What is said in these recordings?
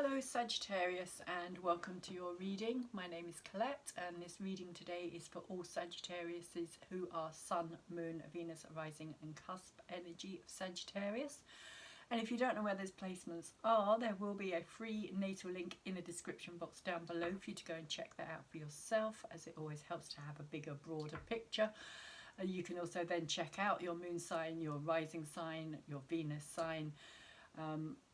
Hello Sagittarius and welcome to your reading. My name is Colette and this reading today is for all Sagittariuses who are Sun, Moon, Venus, Rising and Cusp energy of Sagittarius. And if you don't know where those placements are, there will be a free natal link in the description box down below for you to go and check that out for yourself, as it always helps to have a bigger, broader picture. You can also then check out your moon sign, your rising sign, your Venus sign.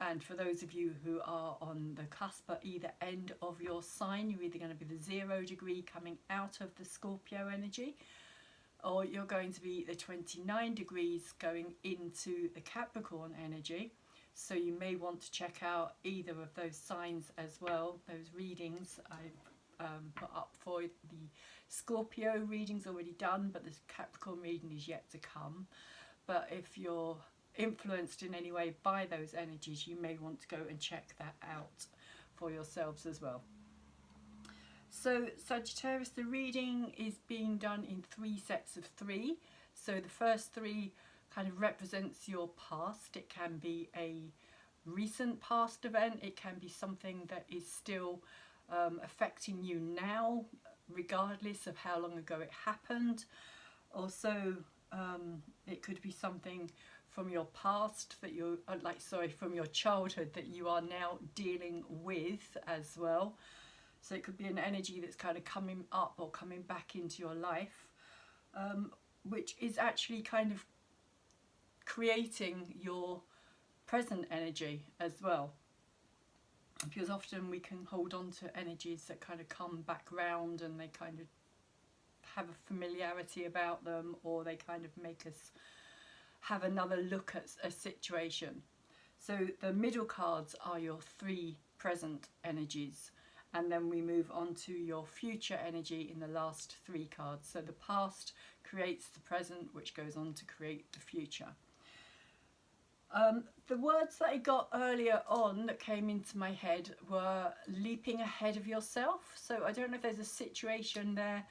And for those of you who are on the cusp at either end of your sign, you're either going to be the 0 degree coming out of the Scorpio energy, or you're going to be the 29 degrees going into the Capricorn energy. So you may want to check out either of those signs as well. Those readings I've put up for the Scorpio reading's already done, but the Capricorn reading is yet to come. But if you're influenced in any way by those energies, you may want to go and check that out for yourselves as well. So Sagittarius, the reading is being done in 3 sets of 3. So the first 3 kind of represents your past. It can be a recent past event, it can be something that is still affecting you now, regardless of how long ago it happened. Also it could be something from your past that you from your childhood that you are now dealing with as well. So it could be an energy that's kind of coming up or coming back into your life, which is actually kind of creating your present energy as well. Because often we can hold on to energies that kind of come back round and they kind of have a familiarity about them, or they kind of make us have another look at a situation. So the middle cards are your 3 present energies, and then we move on to your future energy in the last 3 cards. So the past creates the present, which goes on to create the future. The words that I got earlier on that came into my head were leaping ahead of yourself. So I don't know if there's a situation there,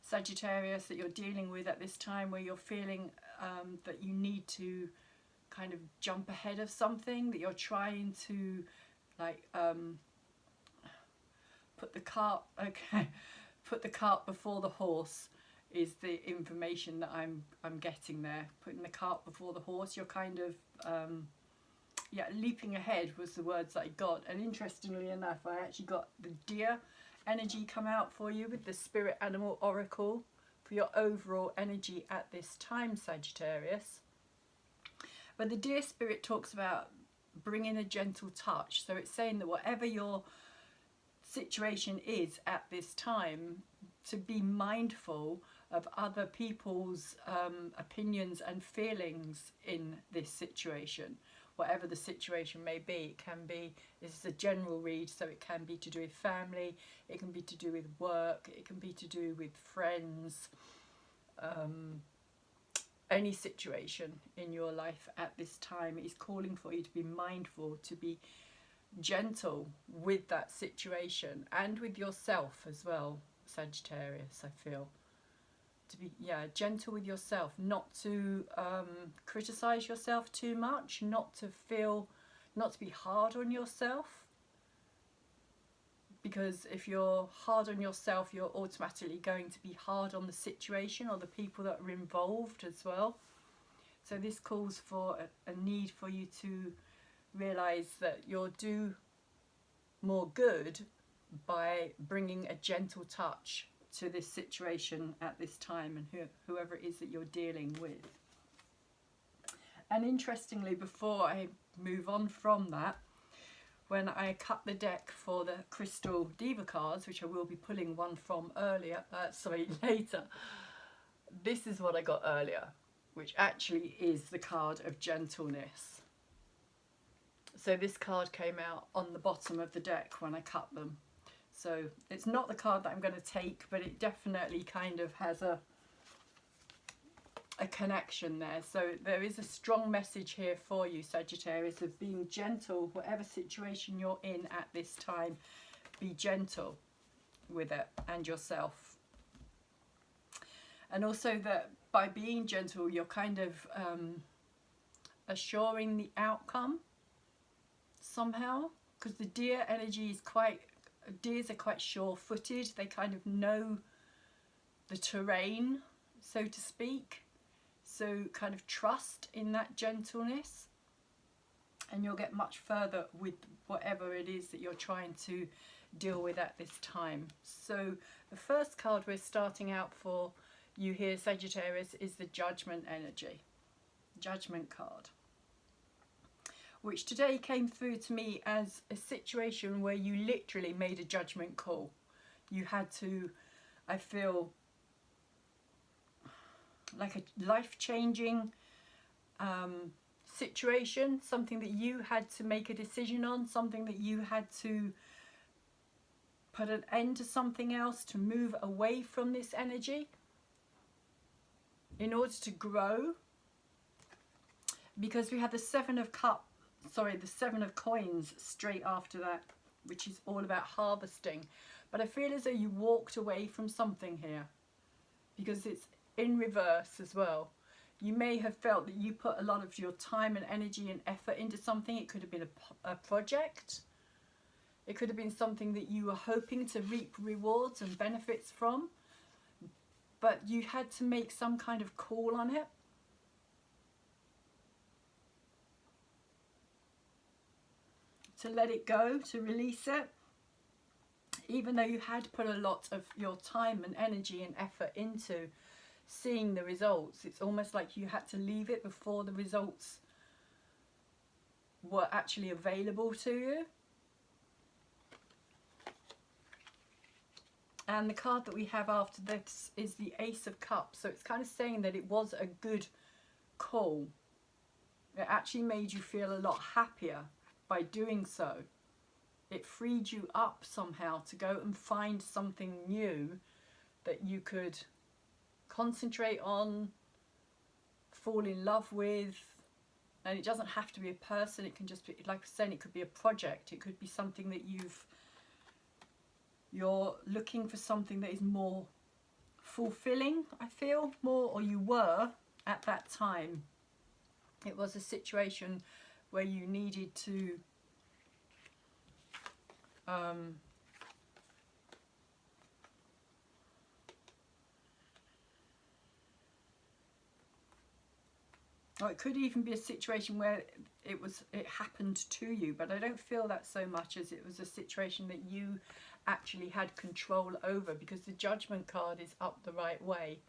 Sagittarius, that you're dealing with at this time where you're feeling that you need to kind of jump ahead of something, that you're trying to put the cart before the horse is the information that I'm getting there. Putting the cart before the horse, you're kind of leaping ahead was the words that I got. And interestingly enough, I actually got the deer energy come out for you with the Spirit Animal Oracle for your overall energy at this time, Sagittarius. But the deer spirit talks about bringing a gentle touch. So it's saying that whatever your situation is at this time, to be mindful of other people's opinions and feelings in this situation. Whatever the situation may be, it can be, this is a general read, so it can be to do with family, it can be to do with work, it can be to do with friends, any situation in your life at this time is calling for you to be mindful, to be gentle with that situation and with yourself as well, Sagittarius. I feel to be gentle with yourself, not to criticize yourself too much, not to be hard on yourself, because if you're hard on yourself, you're automatically going to be hard on the situation or the people that are involved as well. So this calls for a need for you to realize that you'll do more good by bringing a gentle touch to this situation at this time, and whoever it is that you're dealing with. And interestingly, before I move on from that, when I cut the deck for the crystal Deva cards, which I will be pulling one from later, this is what I got earlier, which actually is the card of gentleness. So this card came out on the bottom of the deck when I cut them. So it's not the card that I'm going to take, but it definitely kind of has a connection there. So there is a strong message here for you, Sagittarius, of being gentle. Whatever situation you're in at this time, be gentle with it and yourself. And also that by being gentle, you're kind of assuring the outcome somehow. because the deer energy is deers are quite sure-footed. They kind of know the terrain, so to speak. So kind of trust in that gentleness, and you'll get much further with whatever it is that you're trying to deal with at this time. So the first card we're starting out for you here, Sagittarius, is the Judgment energy. Judgment card, which today came through to me as a situation where you literally made a judgment call. You had to, I feel, like a life-changing situation, something that you had to make a decision on, something that you had to put an end to, something else, to move away from this energy in order to grow. Because we had the Seven of Coins straight after that, which is all about harvesting. But I feel as though you walked away from something here, because it's in reverse as well. You may have felt that you put a lot of your time and energy and effort into something. It could have been a project. It could have been something that you were hoping to reap rewards and benefits from, but you had to make some kind of call on it. To let it go, to release it, even though you had put a lot of your time and energy and effort into seeing the results. It's almost like you had to leave it before the results were actually available to you. And the card that we have after this is the Ace of Cups. So it's kind of saying that it was a good call. It actually made you feel a lot happier by doing so. It freed you up somehow to go and find something new that you could concentrate on, fall in love with. And it doesn't have to be a person. It can just be, like I said, it could be a project. It could be something that you're looking for, something that is more fulfilling, I feel, more, or you were at that time. It was a situation where you needed to or it could even be a situation where it happened to you, but I don't feel that so much as it was a situation that you actually had control over, because the Judgment card is up the right way.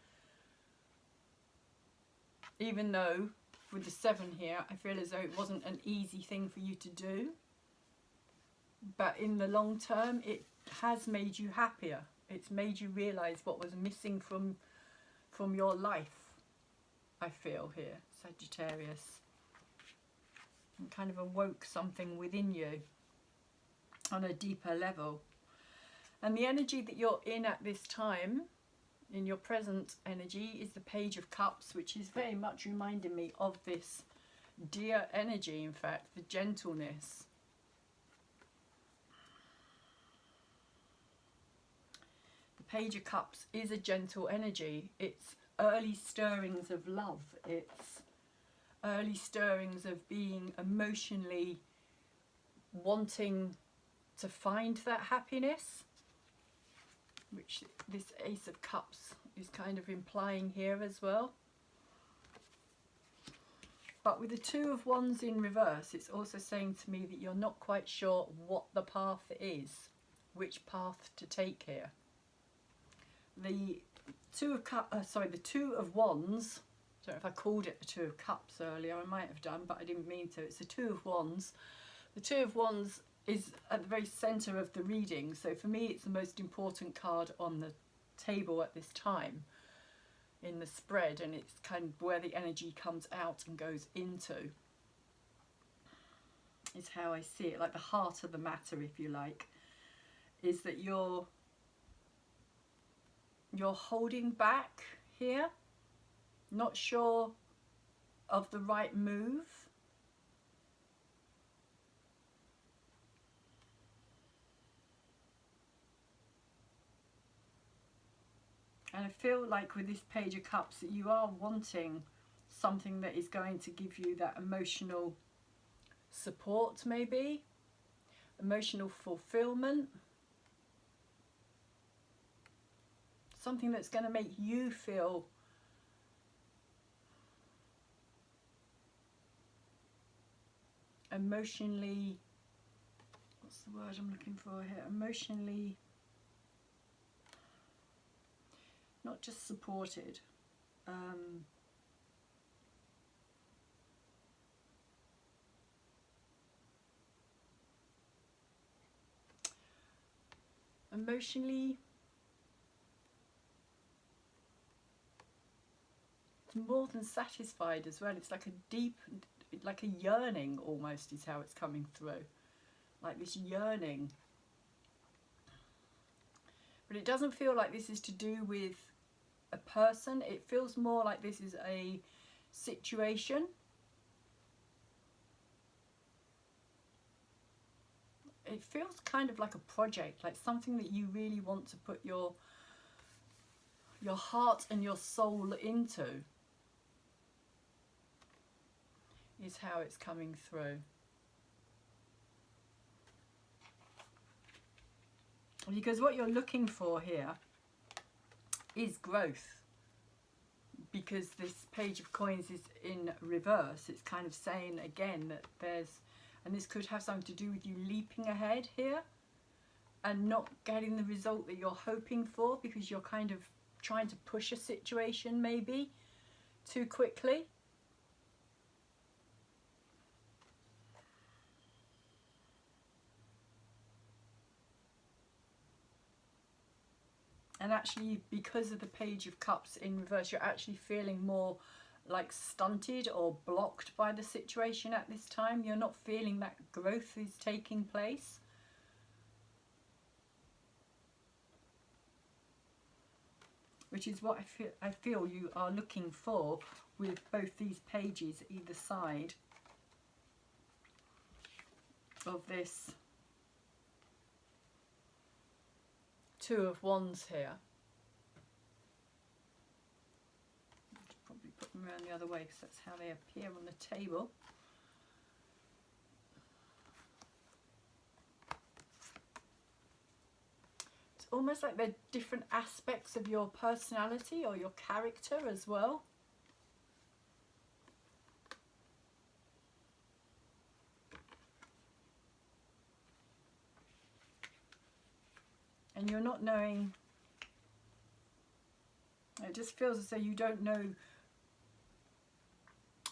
Even though with the 7 here, I feel as though it wasn't an easy thing for you to do, but in the long term it has made you happier. It's made you realize what was missing from your life, I feel here, Sagittarius. And kind of awoke something within you on a deeper level. And the energy that you're in at this time, in your present energy, is the Page of Cups, which is very much reminding me of this deer energy, in fact, the gentleness. The Page of Cups is a gentle energy. It's early stirrings of love. It's early stirrings of being emotionally wanting to find that happiness, which this Ace of Cups is kind of implying here as well. But with the 2 of Wands in reverse, it's also saying to me that you're not quite sure what the path is, which path to take here. The the 2 of Wands, I don't know if I called it the 2 of Cups earlier, I might have done, but I didn't mean to. It's the 2 of Wands. The 2 of Wands is at the very centre of the reading, so for me it's the most important card on the table at this time in the spread, and it's kind of where the energy comes out and goes into, is how I see it. Like the heart of the matter, if you like, is that you're holding back here, not sure of the right move. And I feel like with this Page of Cups that you are wanting something that is going to give you that emotional support maybe, emotional fulfillment, something that's going to make you feel emotionally, what's the word I'm looking for here, emotionally not just supported, emotionally, it's more than satisfied as well. It's like a deep, like a yearning almost is how it's coming through, like this yearning. But it doesn't feel like this is to do with a person. It feels more like this is a situation. It feels kind of like a project, like something that you really want to put your heart and your soul into, is how it's coming through. Because what you're looking for here is growth. Because this Page of Coins is in reverse, it's kind of saying again that there's, and this could have something to do with you leaping ahead here and not getting the result that you're hoping for because you're kind of trying to push a situation maybe too quickly. And actually, because of the Page of Cups in reverse, you're actually feeling more like stunted or blocked by the situation at this time. You're not feeling that growth is taking place. Which is what I feel you are looking for with both these pages either side of this Two of Wands here. Probably put them around the other way because that's how they appear on the table. It's almost like they're different aspects of your personality or your character as well. And you're not knowing, it just feels as though you don't know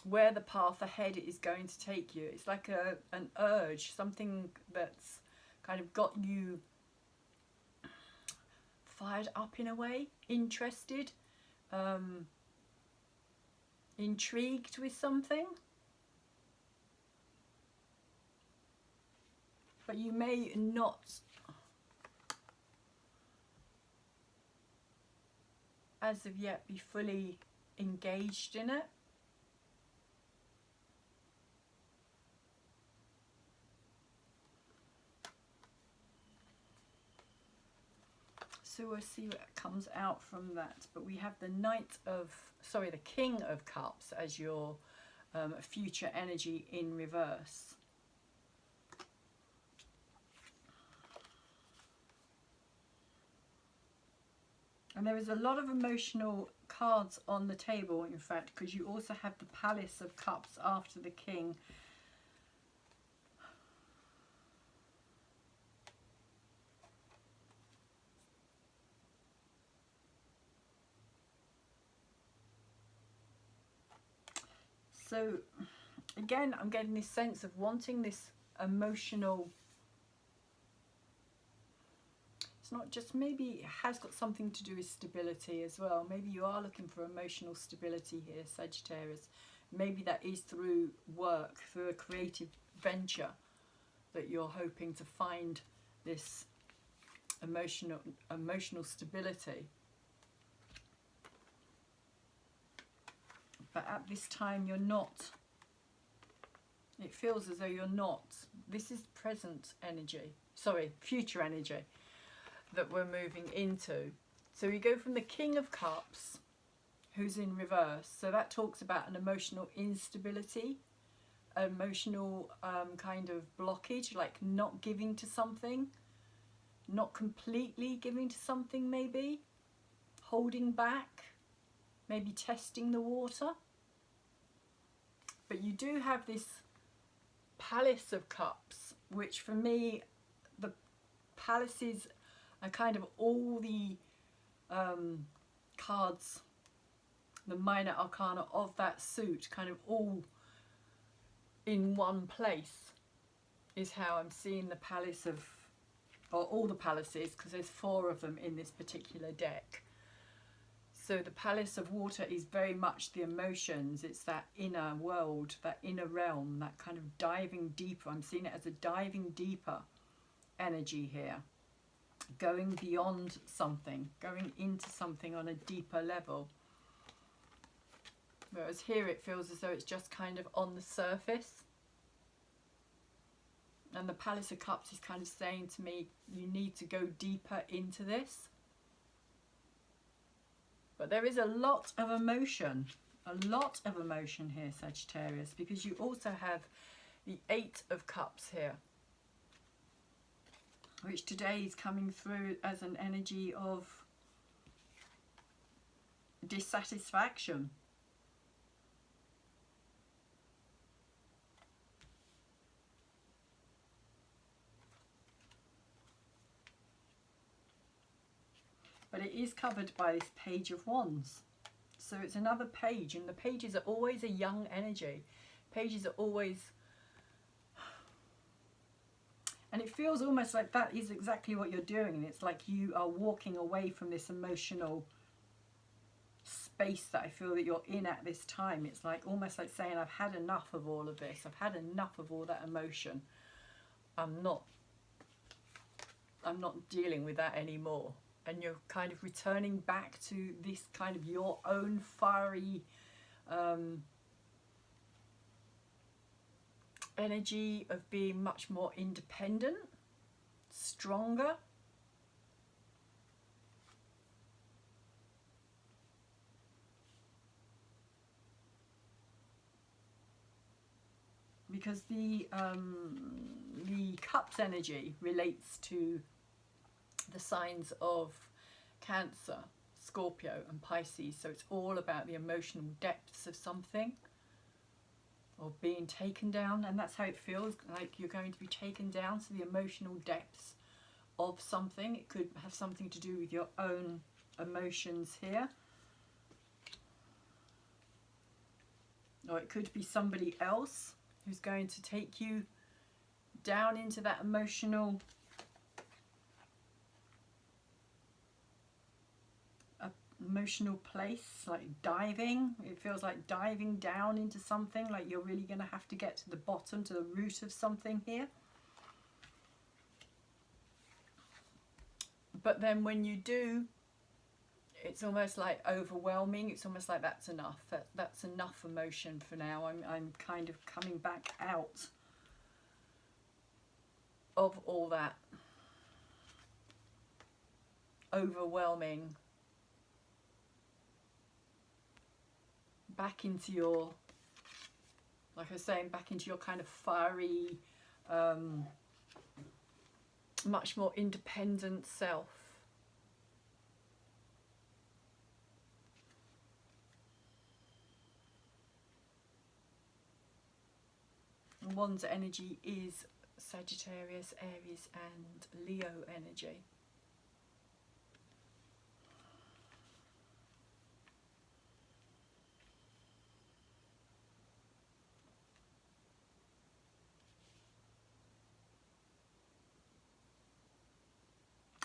where the path ahead is going to take you. It's like an urge, something that's kind of got you fired up in a way, interested, intrigued with something. But you may not as of yet be fully engaged in it. So we'll see what comes out from that. But we have the the King of Cups as your future energy in reverse. And there is a lot of emotional cards on the table, in fact, because you also have the Palace of Cups after the King. So, again, I'm getting this sense of wanting this emotional. Not just, maybe it has got something to do with stability as well. Maybe you are looking for emotional stability here, Sagittarius. Maybe that is through work, through a creative venture, that you're hoping to find this emotional stability. But at this time you're not. It feels as though you're not. This is present energy. Sorry, future energy that we're moving into. So we go from the King of Cups, who's in reverse. So that talks about an emotional instability, emotional kind of blockage, like not giving to something, not completely giving to something, maybe holding back, maybe testing the water. But you do have this Palace of Cups, which for me, the palaces are kind of all the cards, the minor arcana of that suit, kind of all in one place, is how I'm seeing the Palace of, or all the palaces, because there's 4 of them in this particular deck. So the Palace of Water is very much the emotions. It's that inner world, that inner realm, that kind of diving deeper. I'm seeing it as a diving deeper energy here. Going beyond something, going into something on a deeper level. Whereas here it feels as though it's just kind of on the surface. And the Palace of Cups is kind of saying to me, you need to go deeper into this. But there is a lot of emotion here, Sagittarius, because you also have the 8 of Cups here, which today is coming through as an energy of dissatisfaction. But it is covered by this Page of Wands. So it's another page, and the pages are always a young energy. Pages are always... And it feels almost like that is exactly what you're doing. And it's like you are walking away from this emotional space that I feel that you're in at this time. It's like almost like saying, I've had enough of all of this. I've had enough of all that emotion. I'm not dealing with that anymore. And you're kind of returning back to this kind of your own fiery energy of being much more independent, stronger. Because the Cups energy relates to the signs of Cancer, Scorpio and Pisces. So it's all about the emotional depths of something, or being taken down, and that's how it feels, like you're going to be taken down to the emotional depths of something. It could have something to do with your own emotions here, or it could be somebody else who's going to take you down into that emotional place, like diving. It feels like diving down into something, like you're really going to have to get to the bottom, to the root of something here. But then when you do, it's almost like overwhelming. It's almost like that's enough. That's enough emotion for now. I'm kind of coming back out of all that overwhelming, back into your, like I was saying, back into your kind of fiery, much more independent self. And Wands energy is Sagittarius, Aries and Leo energy.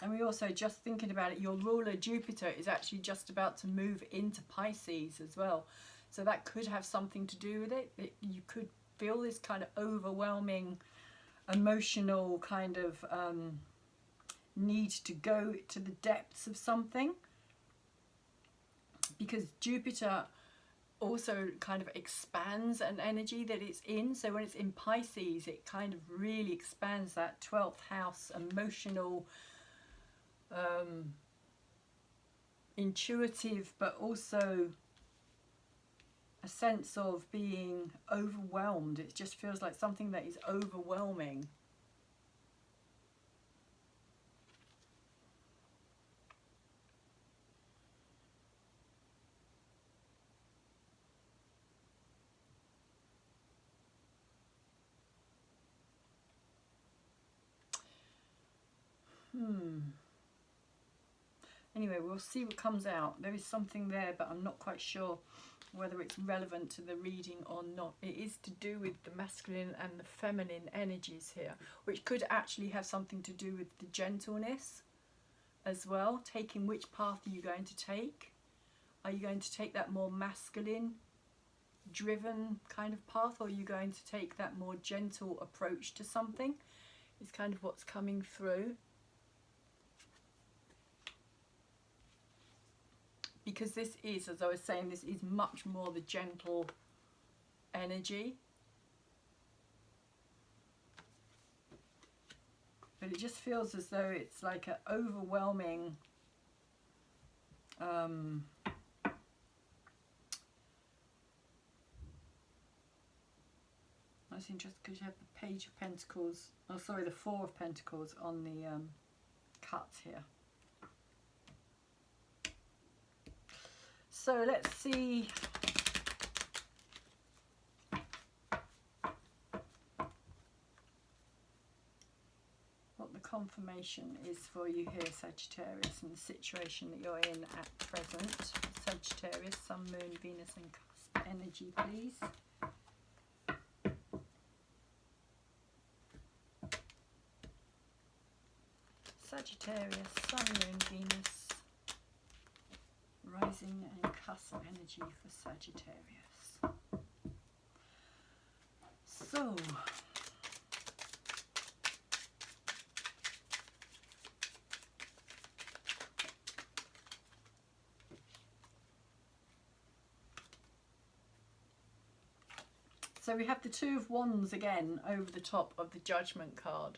And we also, just thinking about it, your ruler Jupiter is actually just about to move into Pisces as well. So that could have something to do with it. You could feel this kind of overwhelming emotional kind of need to go to the depths of something. Because Jupiter also kind of expands an energy that it's in. So when it's in Pisces, it kind of really expands that 12th house emotional, intuitive, but also a sense of being overwhelmed. It just feels like something that is overwhelming. Anyway, we'll see what comes out. There is something there, but I'm not quite sure whether it's relevant to the reading or not. It is to do with the masculine and the feminine energies here, which could actually have something to do with the gentleness as well. Taking which path are you going to take? Are you going to take that more masculine driven kind of path, or are you going to take that more gentle approach to something? Is kind of what's coming through. Because this is, as I was saying, this is much more the gentle energy. But it just feels as though it's like an overwhelming that's interesting because you have the Page of Pentacles, oh sorry, the Four of Pentacles on the cut here. So let's see what the confirmation is for you here, Sagittarius, and the situation that you're in at present. Sagittarius, Sun, Moon, Venus and Cusp energy, please. Sagittarius, Sun, Moon, Venus, Rising and Cusp energy for Sagittarius. So, we have the Two of Wands again over the top of the Judgment card.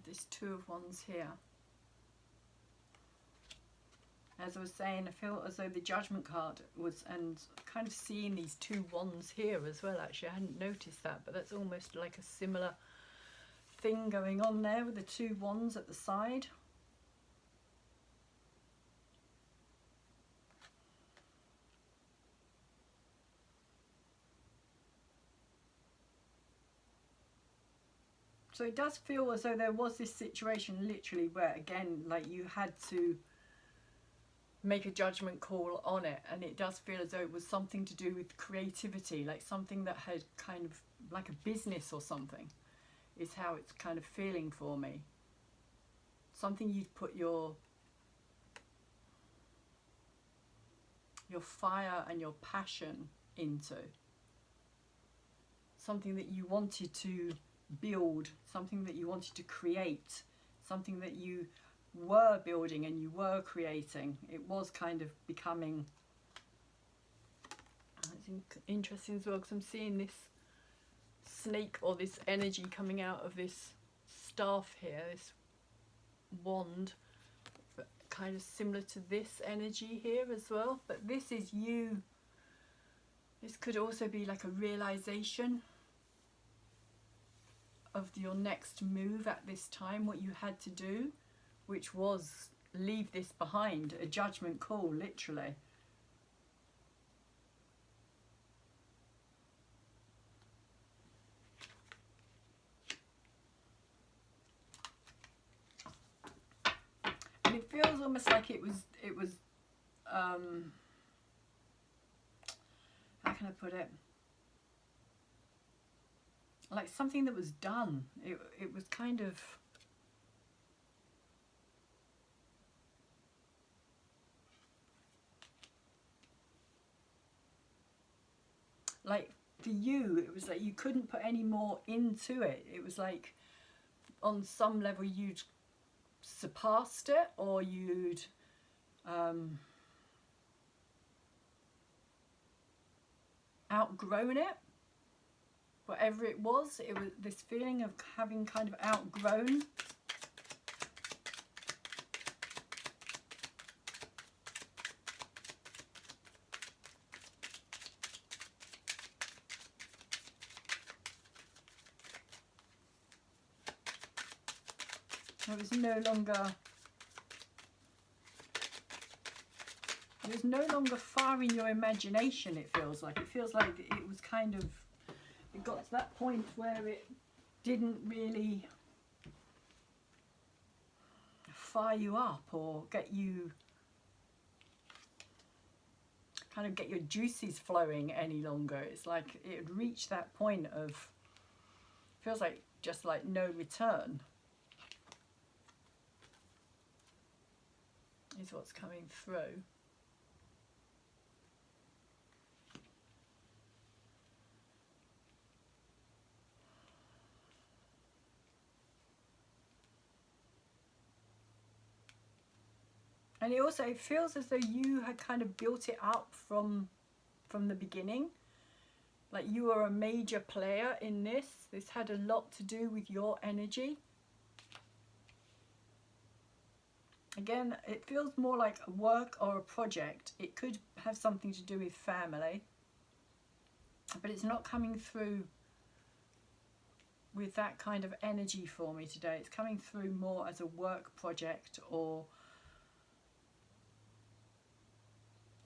This Two of Wands here. As I was saying, I feel as though the Judgment card was, and kind of seeing these two wands here as well, actually I hadn't noticed that, but that's almost like a similar thing going on there with the two wands at the side. So it does feel as though there was this situation literally where, again, like you had to make a judgment call on it, and it does feel as though it was something to do with creativity, like something that had kind of like a business or something is how it's kind of feeling for me. Something you'd put your fire and your passion into. Something that you wanted to build, something that you wanted to create, something that you were building and you were creating. It was kind of becoming, it's interesting as well because I'm seeing this snake or this energy coming out of this staff here, this wand, but kind of similar to this energy here as well. But this is you. This could also be like a realization of your next move at this time, what you had to do, which was leave this behind, a judgment call, literally. And it feels almost like it was how can I put it? Like something that was done. It was kind of like for you, it was like you couldn't put any more into it. It was like on some level you'd surpassed it, or you'd outgrown it. Whatever it was this feeling of having kind of outgrown. It was no longer far in your imagination, it feels like. It feels like it was kind of, it got to that point where it didn't really fire you up or get you, kind of get your juices flowing any longer. It's like it had reached that point of, feels like just like no return is what's coming through. And it also feels as though you had kind of built it up from the beginning. Like you were a major player in this. This had a lot to do with your energy. Again, it feels more like a work or a project. It could have something to do with family. But it's not coming through with that kind of energy for me today. It's coming through more as a work project or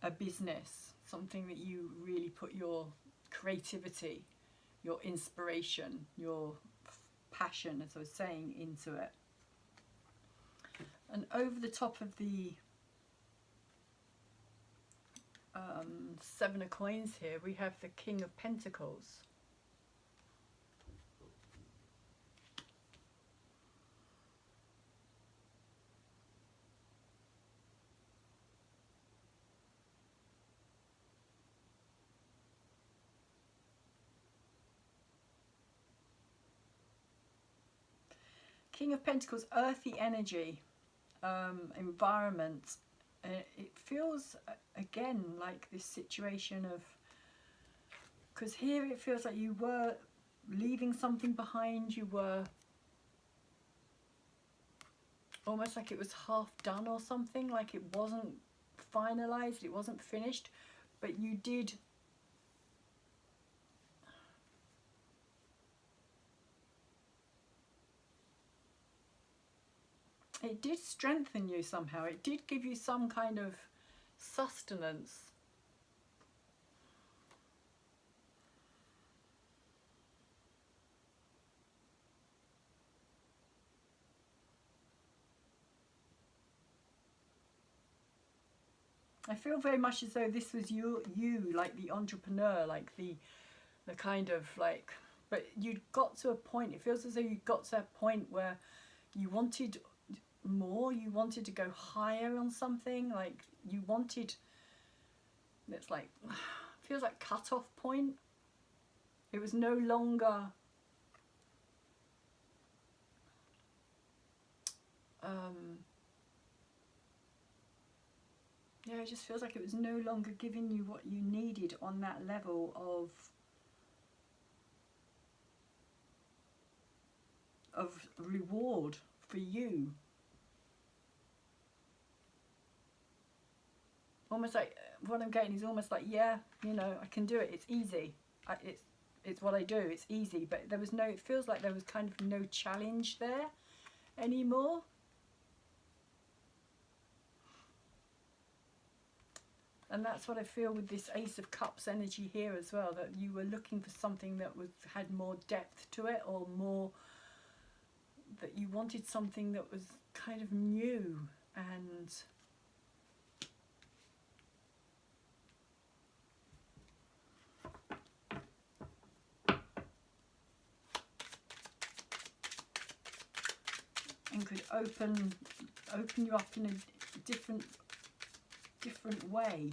a business, something that you really put your creativity, your inspiration, your passion, as I was saying, into it. And over the top of the Seven of Coins here, we have the King of Pentacles. King of Pentacles, earthy energy, environment. It feels, again, like this situation of, because here it feels like you were leaving something behind, you were almost like it was half done or something, like it wasn't finalized, it wasn't finished, but you did it did strengthen you somehow. It did give you some kind of sustenance. I feel very much as though this was you like the entrepreneur, like the kind of like, but you'd got to a point, it feels as though you got to that point where you wanted more, you wanted to go higher on something, like you wanted, it's like, feels like cut-off point. It was no longer yeah, it just feels like it was no longer giving you what you needed on that level of reward for you. Almost like, what I'm getting is almost like, yeah, you know, I can do it, it's easy, it's what I do, it's easy. But there was no, it feels like there was kind of no challenge there anymore. And that's what I feel with this Ace of Cups energy here as well, that you were looking for something that had more depth to it, or more, that you wanted something that was kind of new and could open you up in a different way.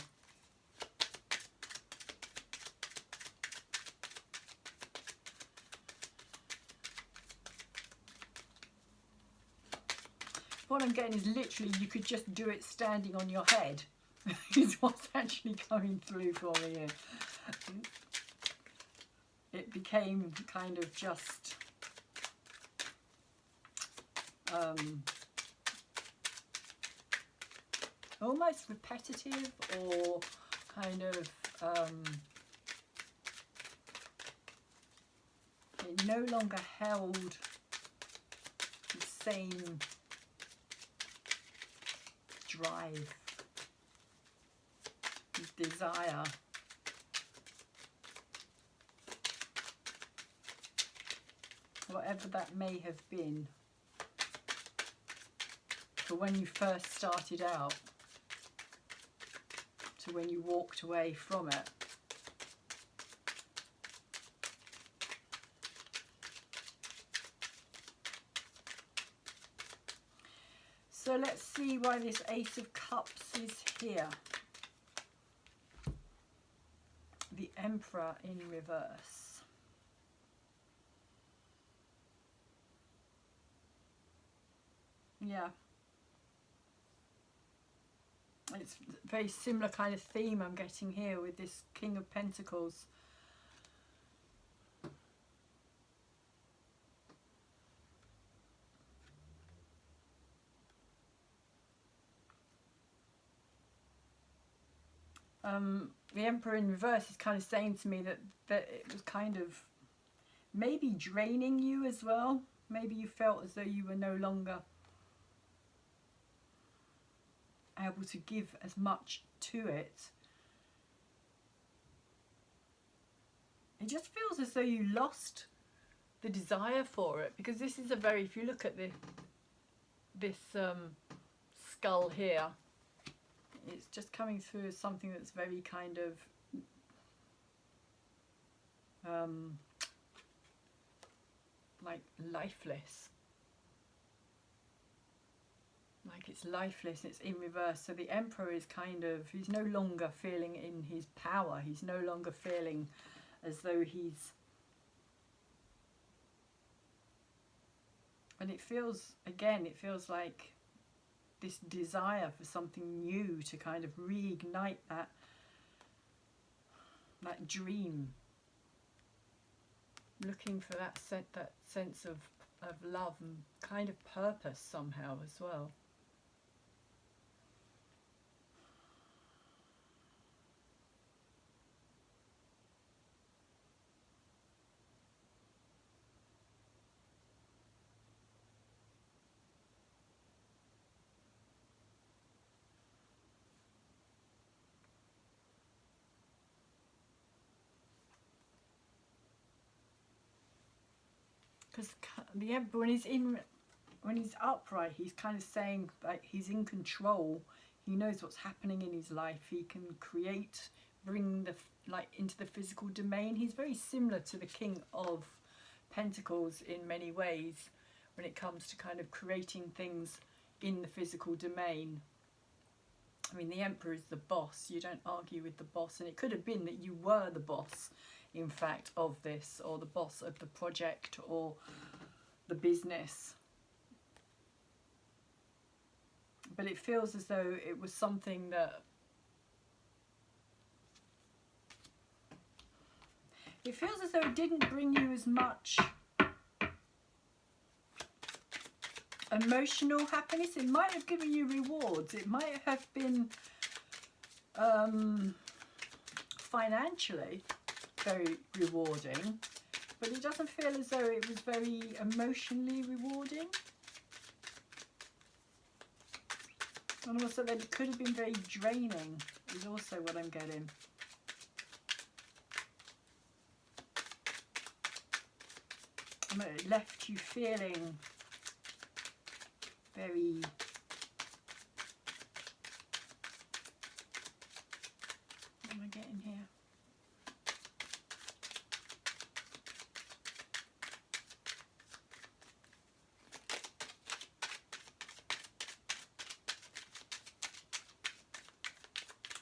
What I'm getting is literally you could just do it standing on your head is what's actually coming through for me here. It became kind of just almost repetitive, or kind of it no longer held the same drive, his desire. Whatever that may have been for when you first started out to when you walked away from it. So let's see why this Ace of Cups is here. The Emperor in reverse. Yeah. It's a very similar kind of theme I'm getting here with this King of Pentacles. The Emperor in reverse is kind of saying to me that it was kind of maybe draining you as well. Maybe you felt as though you were no longer able to give as much to it. It just feels as though you lost the desire for it, because this is a very, if you look at this skull here, it's just coming through as something that's very kind of like lifeless. Like it's lifeless, it's in reverse. So the Emperor is kind of, he's no longer feeling in his power. He's no longer feeling as though he's... And it feels, again, it feels like this desire for something new to kind of reignite that dream. Looking for that sense of love and kind of purpose somehow as well. Because the Emperor, when he's upright, he's kind of saying like he's in control. He knows what's happening in his life. He can create, bring the into the physical domain. He's very similar to the King of Pentacles in many ways when it comes to kind of creating things in the physical domain. I mean, the Emperor is the boss. You don't argue with the boss, and it could have been that you were the boss, in fact, of this, or the boss of the project or the business. But it feels as though it was something that... It feels as though it didn't bring you as much emotional happiness. It might have given you rewards. It might have been financially very rewarding, but it doesn't feel as though it was very emotionally rewarding. And also that it could have been very draining is also what I'm getting. And it left you feeling very... What am I getting here?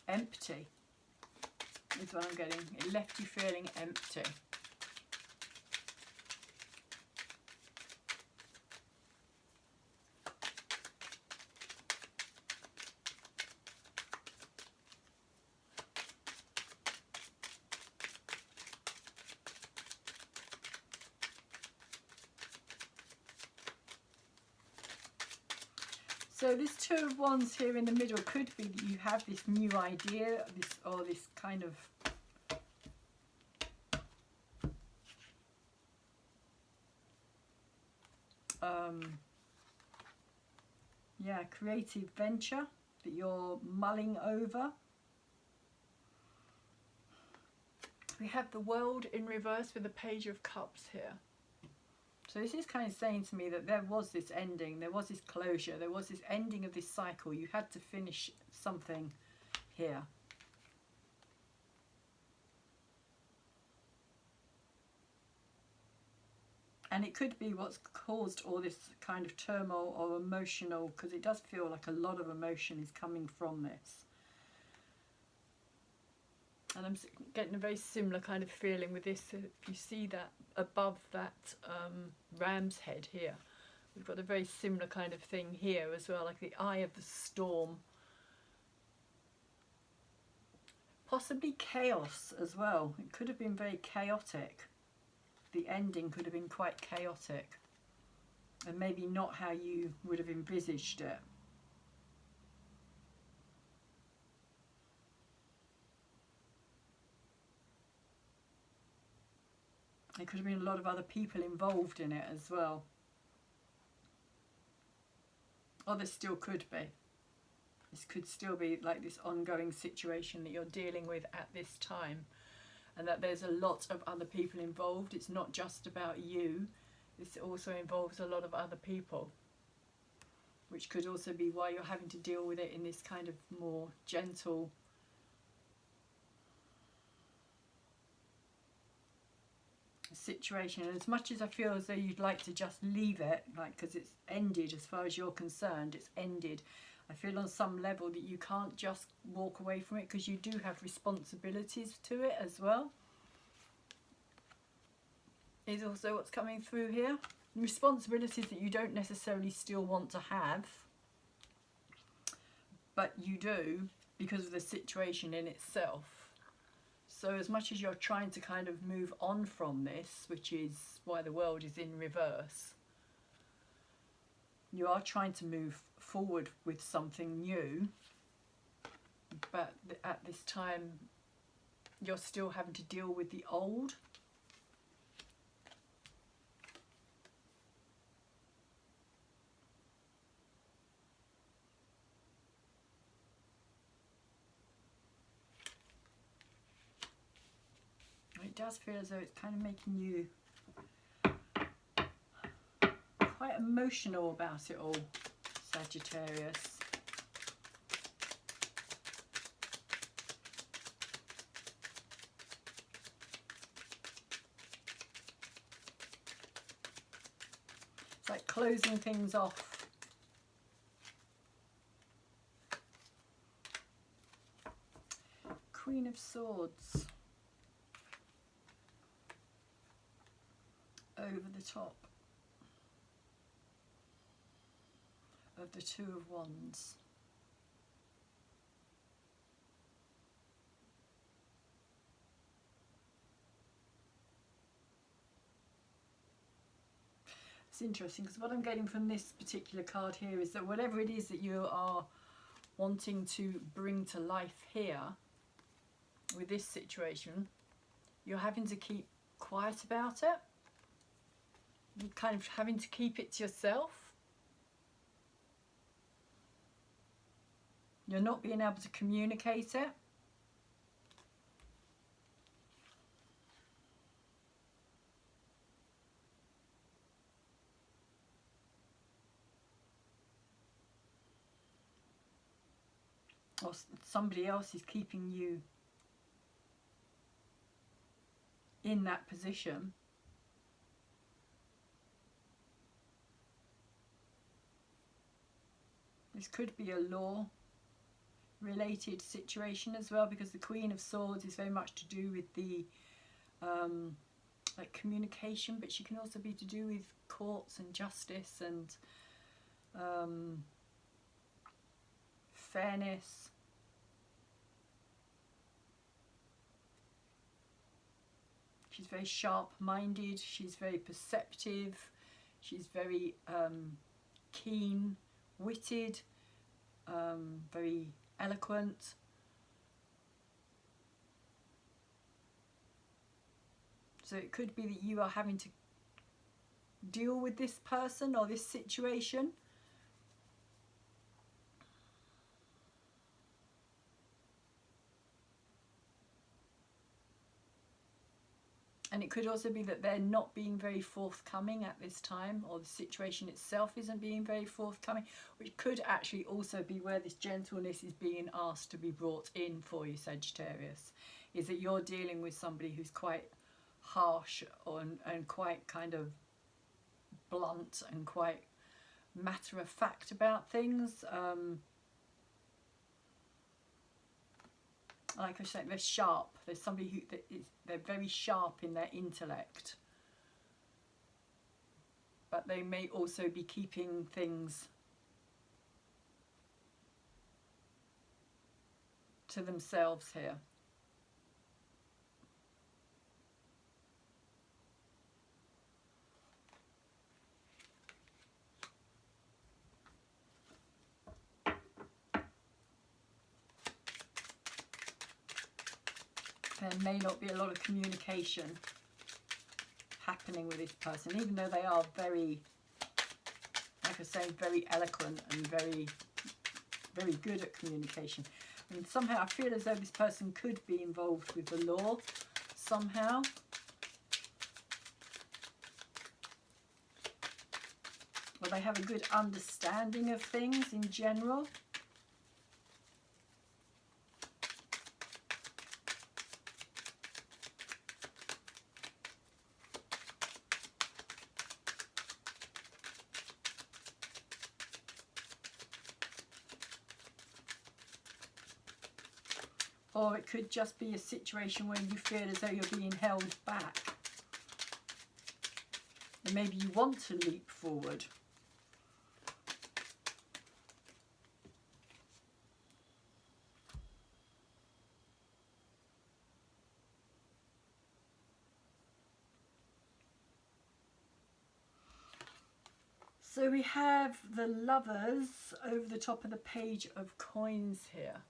Empty is what I'm getting. It left you feeling empty. So this Two of Wands here in the middle could be that you have this new idea, this kind of yeah, creative venture that you're mulling over. We have the World in reverse with the Page of Cups here. So this is kind of saying to me that there was this ending, there was this closure, there was this ending of this cycle. You had to finish something here. And it could be what's caused all this kind of turmoil or emotional, because it does feel like a lot of emotion is coming from this. And I'm getting a very similar kind of feeling with this. If you see that above that ram's head here, we've got a very similar kind of thing here as well, like the eye of the storm. Possibly chaos as well. It could have been very chaotic. The ending could have been quite chaotic, and maybe not how you would have envisaged it. There could have been a lot of other people involved in it as well. Or there still could be. This could still be like this ongoing situation that you're dealing with at this time. And that there's a lot of other people involved. It's not just about you. This also involves a lot of other people. Which could also be why you're having to deal with it in this kind of more gentle situation. And as much as I feel as though you'd like to just leave it, like, because it's ended as far as you're concerned, it's ended. I feel on some level that you can't just walk away from it, because you do have responsibilities to it as well. Is also what's coming through here. Responsibilities that you don't necessarily still want to have, but you do because of the situation in itself. So as much as you're trying to kind of move on from this, which is why the world is in reverse, you are trying to move forward with something new, but at this time you're still having to deal with the old. It does feel as though it's kind of making you quite emotional about it all, Sagittarius. It's like closing things off. Queen of Swords. Over the top of the Two of Wands. It's interesting because what I'm getting from this particular card here is that whatever it is that you are wanting to bring to life here with this situation, you're having to keep quiet about it. You're kind of having to keep it to yourself. You're not being able to communicate it. Or somebody else is keeping you in that position. This could be a law related situation as well, because the Queen of Swords is very much to do with the like communication, but she can also be to do with courts and justice and fairness. She's very sharp-minded, she's very perceptive, she's very keen-witted, very eloquent. So it could be that you are having to deal with this person or this situation. And it could also be that they're not being very forthcoming at this time, or the situation itself isn't being very forthcoming, which could actually also be where this gentleness is being asked to be brought in for you, Sagittarius, is that you're dealing with somebody who's quite harsh and quite kind of blunt and quite matter of fact about things. Like I said, they're sharp. There's somebody who they're very sharp in their intellect, but they may also be keeping things to themselves here. There may not be a lot of communication happening with this person, even though they are very, like I say, very eloquent and very good at communication. And somehow I feel as though this person could be involved with the law somehow. Or they have a good understanding of things in general. Or it could just be a situation where you feel as though you're being held back. And maybe you want to leap forward. So we have the Lovers over the top of the Page of Coins here.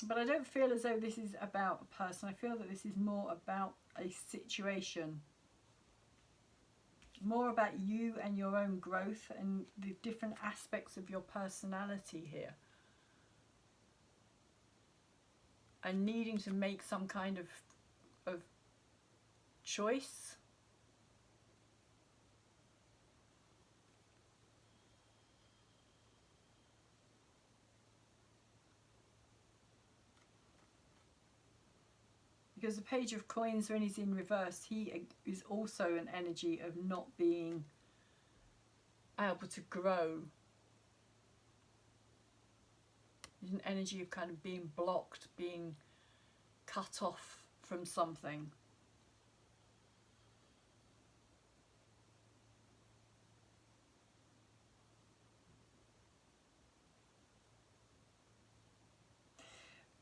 But I don't feel as though this is about a person. I feel that this is more about a situation. More about you and your own growth and the different aspects of your personality here. And needing to make some kind of choice. Because the Page of Coins, when he's in reverse, he is also an energy of not being able to grow. He's an energy of kind of being blocked, being cut off from something.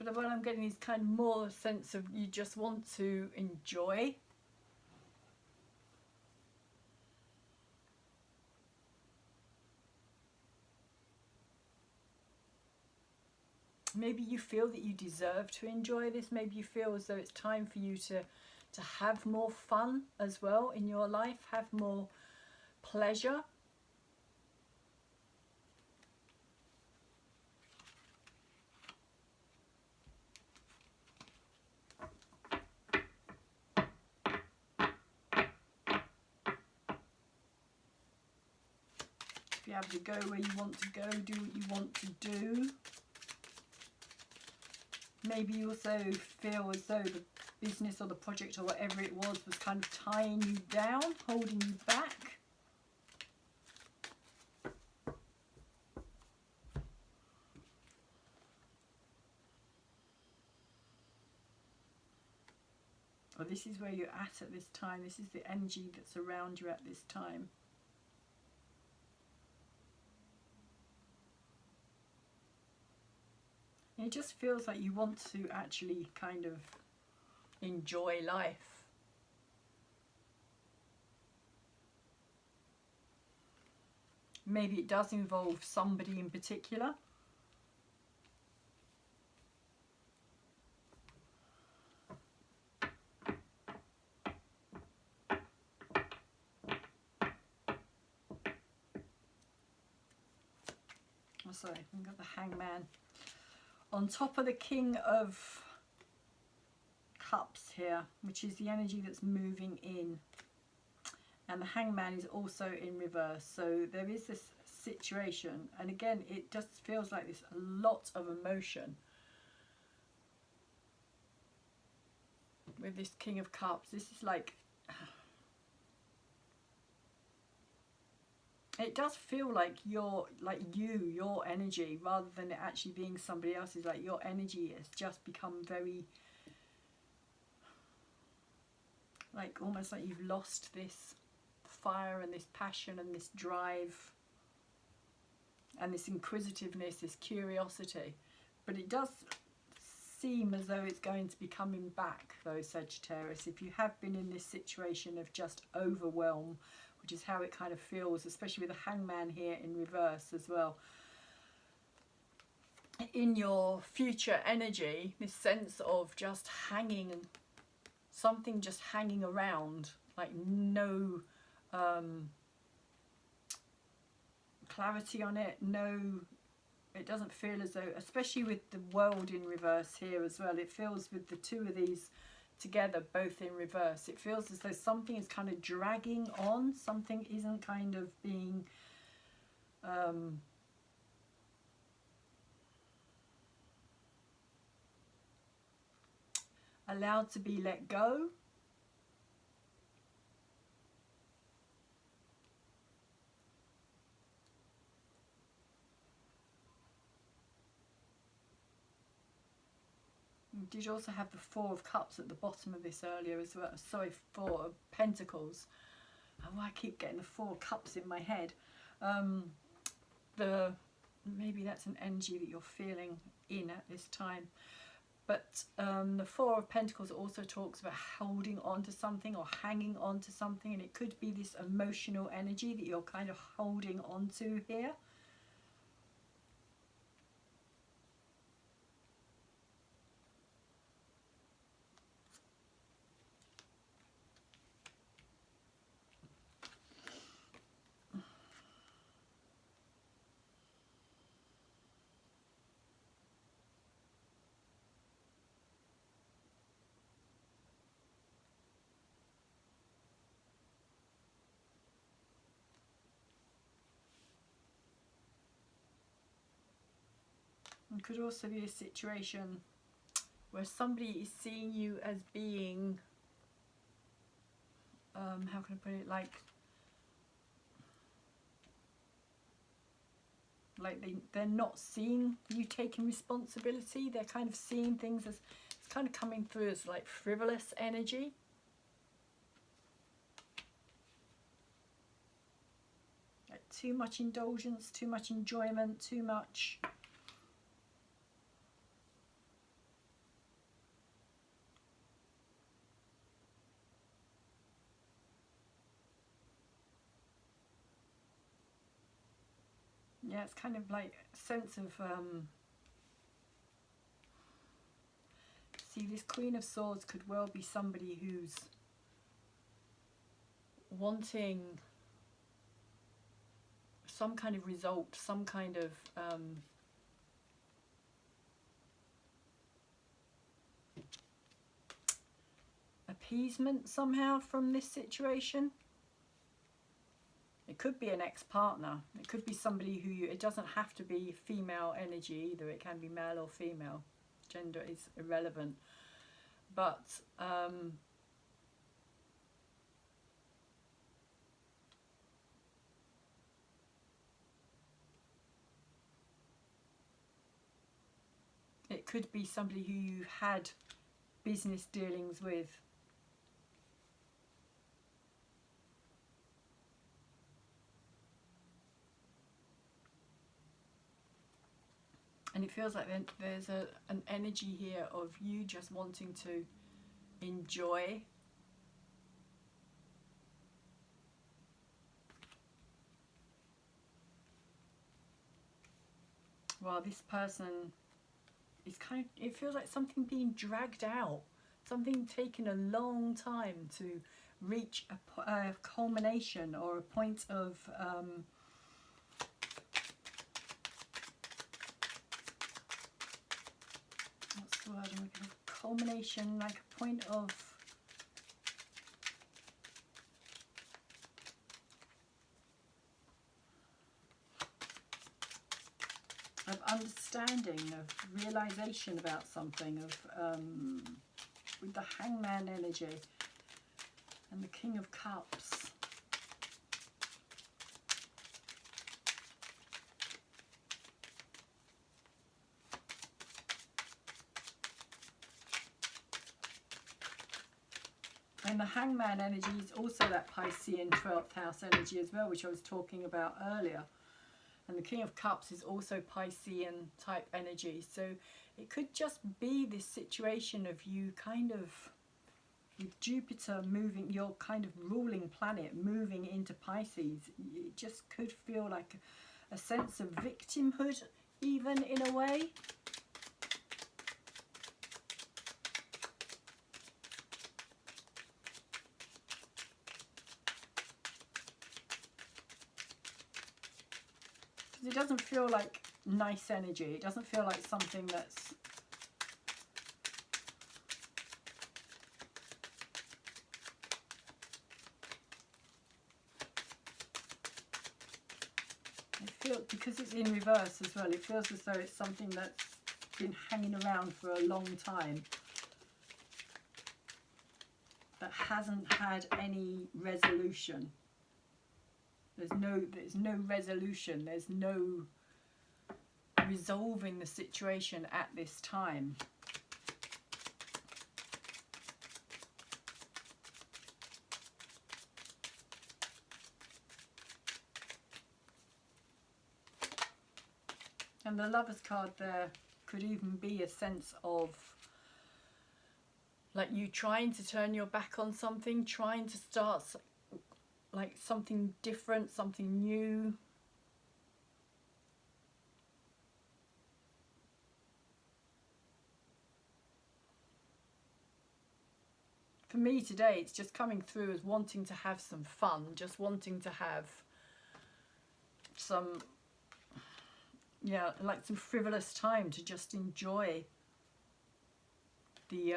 But what I'm getting is kind of more a sense of you just want to enjoy. Maybe you feel that you deserve to enjoy this. Maybe you feel as though it's time for you to have more fun as well in your life, have more pleasure. Be able to go where you want to go, do what you want to do. Maybe you also feel as though the business or the project or whatever it was kind of tying you down, holding you back. Or this is where you're at this time. This is the energy that's around you at this time. It just feels like you want to actually kind of enjoy life. Maybe it does involve somebody in particular. Oh, sorry, I've got the Hangman. On top of the King of Cups here, which is the energy that's moving in. And the Hangman is also in reverse. So there is this situation. And again, it just feels like there's a lot of emotion with this King of Cups. This is like... It does feel like your energy, rather than it actually being somebody else's, like your energy has just become very, like almost like you've lost this fire and this passion and this drive and this inquisitiveness, this curiosity. But it does seem as though it's going to be coming back though, Sagittarius, if you have been in this situation of just overwhelm, which is how it kind of feels, especially with the Hangman here in reverse as well. In your future energy, this sense of just hanging, something just hanging around, like no clarity on it, it doesn't feel as though, especially with the World in reverse here as well, it feels with the two of these together, both in reverse, it feels as though something is kind of dragging on, something isn't kind of being allowed to be let go. Did also have the Four of Cups at the bottom of this earlier as well. Sorry, Four of Pentacles. Oh, I keep getting the Four of Cups in my head. Maybe that's an energy that you're feeling in at this time. But the Four of Pentacles also talks about holding on to something or hanging on to something, and it could be this emotional energy that you're kind of holding on to here. It could also be a situation where somebody is seeing you as being, how can I put it, like they're not seeing you taking responsibility. They're kind of seeing things as, it's kind of coming through as like frivolous energy. Like too much indulgence, too much enjoyment, too much... Yeah, it's kind of like a sense of, see, this Queen of Swords could well be somebody who's wanting some kind of result, some kind of appeasement somehow from this situation. It could be an ex-partner. It could be somebody who it doesn't have to be female energy either. It can be male or female. Gender is irrelevant. But it could be somebody who you had business dealings with. And it feels like there's an energy here of you just wanting to enjoy. While this person is kind of, it feels like something being dragged out. Something taking a long time to reach a culmination or a point of... what's the word I'm looking for? culmination, like a point of understanding, of realization about something, of with the Hangman energy and the King of Cups. And the Hangman energy is also that Piscean 12th house energy as well, which I was talking about earlier. And the King of Cups is also Piscean type energy. So it could just be this situation of you kind of, with Jupiter moving, your kind of ruling planet moving into Pisces, it just could feel like a sense of victimhood, even in a way. It doesn't feel like nice energy. It doesn't feel like something that's because it's in reverse as well, it feels as though it's something that's been hanging around for a long time, that hasn't had any resolution. There's no resolution, there's no resolving the situation at this time. And the Lovers card there could even be a sense of like you trying to turn your back on something, trying to start like something different, something new. For me today, it's just coming through as wanting to have some fun, just wanting to have some, yeah, like some frivolous time to just enjoy the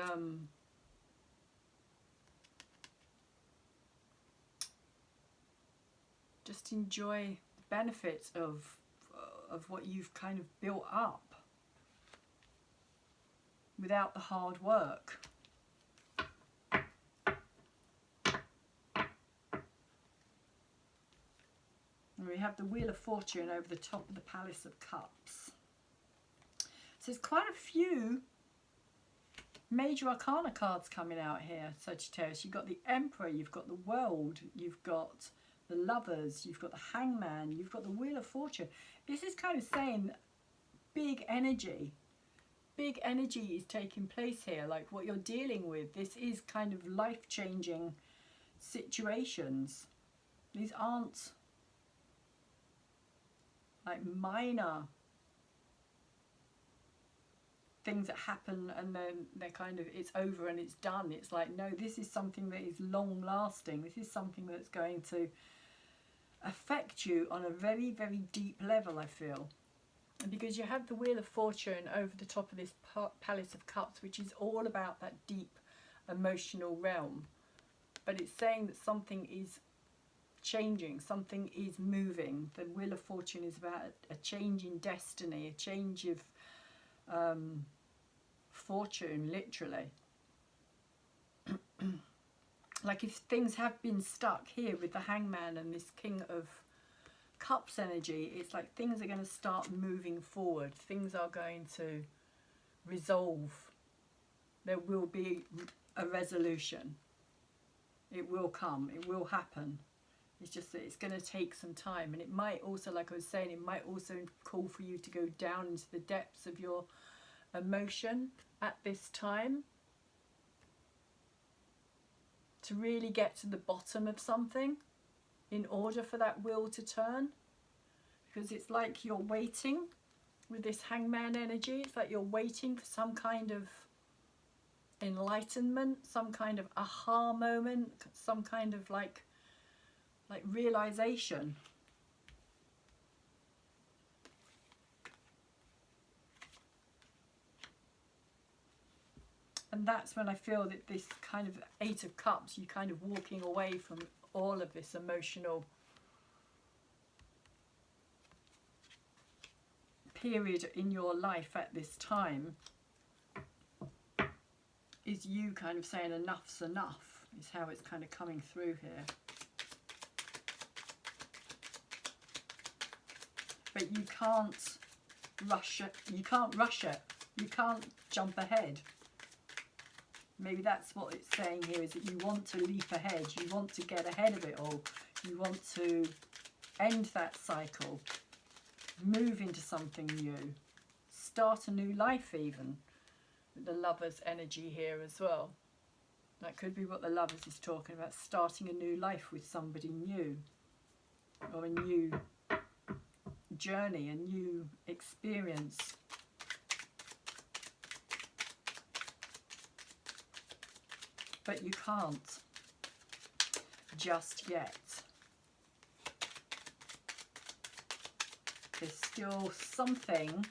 just enjoy the benefits of what you've kind of built up without the hard work. And we have the Wheel of Fortune over the top of the Palace of Cups. So there's quite a few major arcana cards coming out here, Sagittarius. You've got the Emperor, you've got the World, you've got the Lovers, you've got the Hangman, you've got the Wheel of Fortune. This is kind of saying big energy is taking place here, like what you're dealing with. This is kind of life-changing situations. These aren't like minor things that happen and then they're kind of, it's over and it's done. It's like, no, this is something that is long lasting. This is something that's going to affect you on a very, very deep level, I feel. And because you have the Wheel of Fortune over the top of this Palace of Cups, which is all about that deep emotional realm. But it's saying that something is changing, something is moving. The Wheel of Fortune is about a change in destiny, a change of fortune, literally. Like if things have been stuck here with the Hangman and this King of Cups energy, it's like things are going to start moving forward. Things are going to resolve. There will be a resolution. It will come. It will happen. It's just that it's going to take some time. And it might also, like I was saying, it might also call for you to go down into the depths of your emotion at this time, to really get to the bottom of something in order for that wheel to turn. Because it's like you're waiting with this Hangman energy. It's like you're waiting for some kind of enlightenment, some kind of aha moment, some kind of like realization. And that's when I feel that this kind of Eight of Cups, you're kind of walking away from all of this emotional period in your life at this time, is you kind of saying enough's enough, is how it's kind of coming through here. But you can't rush it. You can't rush it. You can't jump ahead. Maybe that's what it's saying here, is that you want to leap ahead. You want to get ahead of it all. You want to end that cycle. Move into something new. Start a new life even. With the Lover's energy here as well. That could be what the Lovers is talking about. Starting a new life with somebody new. Or a new journey, a new experience. But you can't just yet. There's still something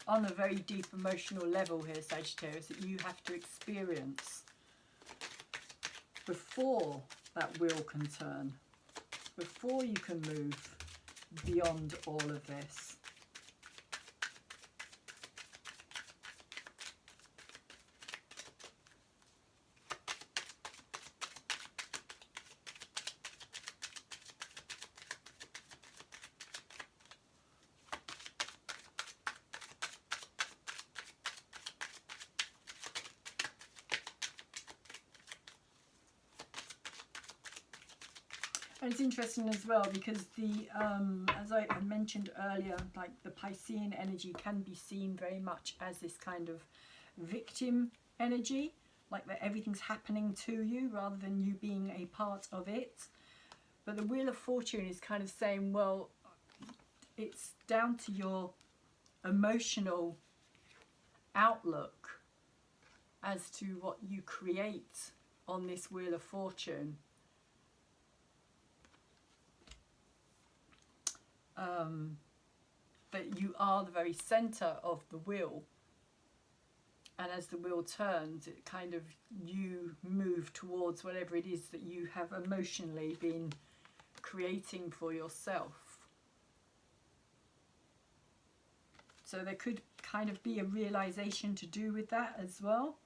on a very deep emotional level here, Sagittarius, that you have to experience before that wheel can turn, before you can move beyond all of this. And it's interesting as well because the as I mentioned earlier, like the Piscean energy can be seen very much as this kind of victim energy, like that everything's happening to you rather than you being a part of it. But the Wheel of Fortune is kind of saying, well, it's down to your emotional outlook as to what you create on this Wheel of Fortune. That you are the very center of the wheel, and as the wheel turns, it kind of, you move towards whatever it is that you have emotionally been creating for yourself. So there could kind of be a realization to do with that as well.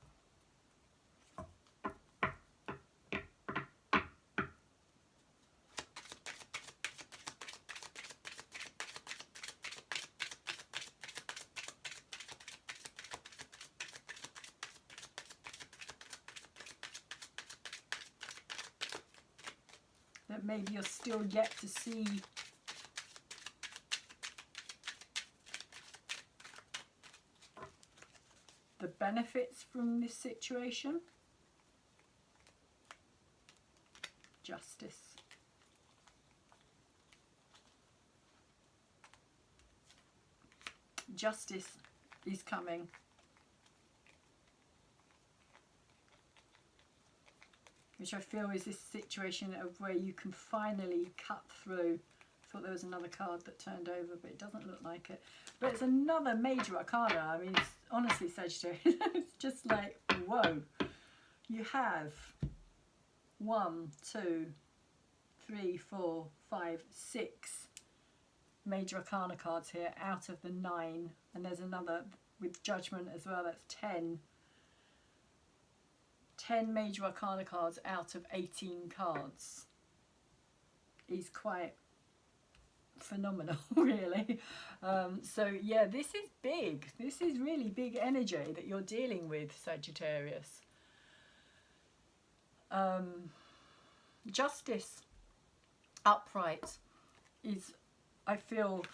That maybe you're still yet to see the benefits from this situation. Justice. Justice is coming. Which I feel is this situation of where you can finally cut through. I thought there was another card that turned over, but it doesn't look like it. But it's another major arcana. I mean, it's, honestly, Sagittarius, it's just like, whoa. You have 1, 2, 3, 4, 5, 6 major arcana cards here out of the 9. And there's another with Judgment as well, that's 10. 10 major arcana cards out of 18 cards is quite phenomenal, really. So yeah, this is big. This is really big energy that you're dealing with, Sagittarius. Justice upright is, I feel,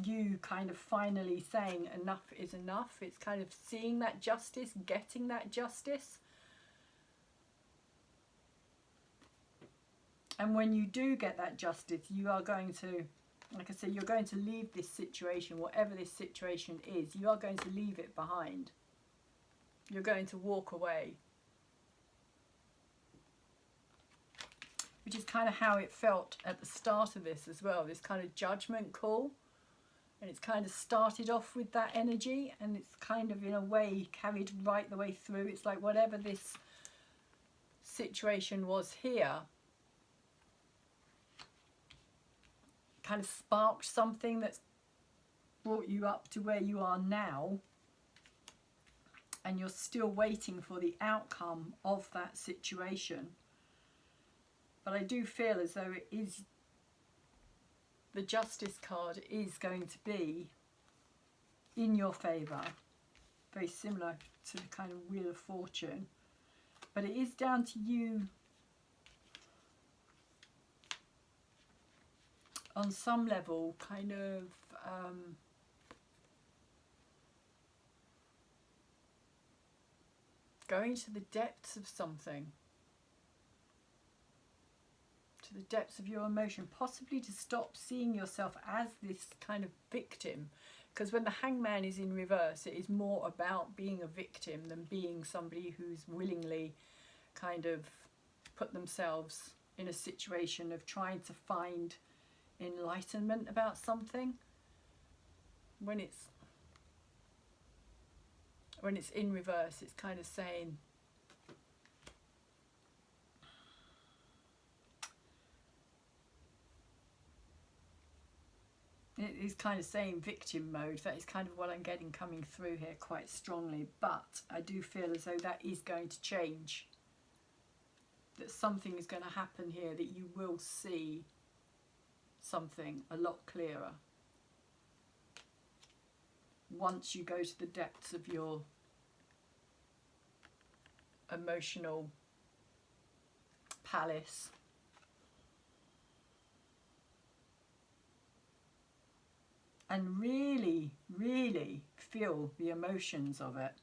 you kind of finally saying enough is enough. It's kind of seeing that justice, getting that justice. And when you do get that justice, you are going to, like I said, you're going to leave this situation, whatever this situation is, you are going to leave it behind. You're going to walk away. Which is kind of how it felt at the start of this as well, this kind of judgment call. And it's kind of started off with that energy, and it's kind of in a way carried right the way through. It's like whatever this situation was here kind of sparked something that's brought you up to where you are now, and you're still waiting for the outcome of that situation. But I do feel as though it is, the Justice card is going to be in your favour, very similar to the kind of Wheel of Fortune. But it is down to you on some level, kind of going to the depths of something, to the depths of your emotion, possibly to stop seeing yourself as this kind of victim. Because when the Hangman is in reverse, it is more about being a victim than being somebody who's willingly kind of put themselves in a situation of trying to find enlightenment about something. When it's in reverse, it's kind of saying it is kind of saying victim mode. That is kind of what I'm getting coming through here quite strongly. But I do feel as though that is going to change, that something is going to happen here, that you will see something a lot clearer once you go to the depths of your emotional palace. And really, really feel the emotions of it,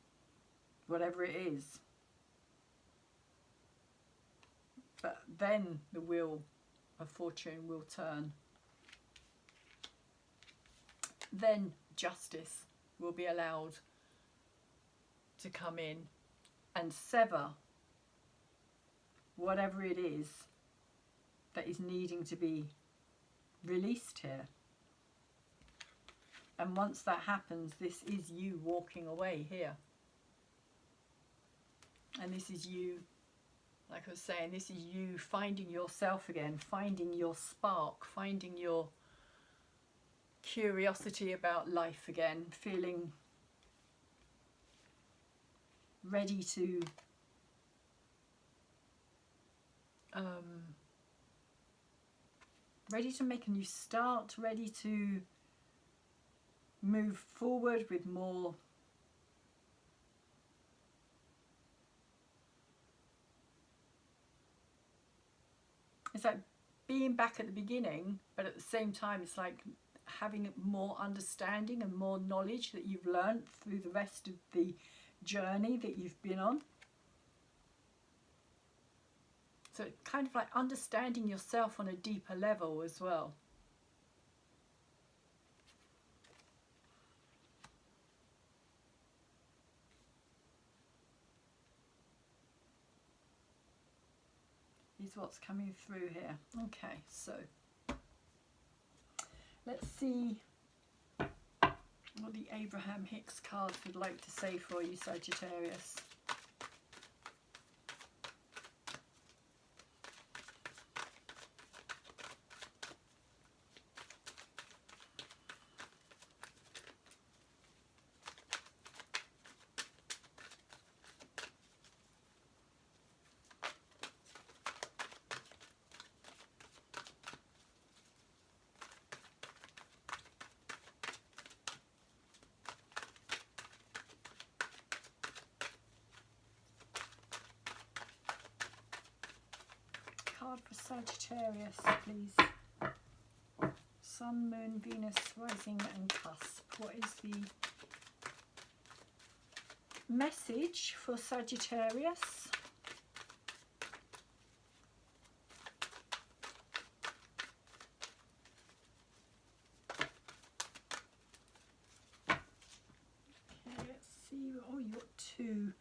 whatever it is. But then the Wheel of Fortune will turn. Then justice will be allowed to come in and sever whatever it is that is needing to be released here. And once that happens, this is you walking away here. And this is you, like I was saying, this is you finding yourself again, finding your spark, finding your curiosity about life again, feeling ready to make a new start, ready to move forward with more it's like being back at the beginning, but at the same time it's like having more understanding and more knowledge that you've learned through the rest of the journey that you've been on. So it's kind of like understanding yourself on a deeper level as well. Is what's coming through here. Okay, so let's see what the Abraham Hicks cards would like to say for you, Sagittarius. Card for Sagittarius, please. Sun, Moon, Venus, Rising and Cusp. What is the message for Sagittarius? Okay, let's see. Oh, you got two.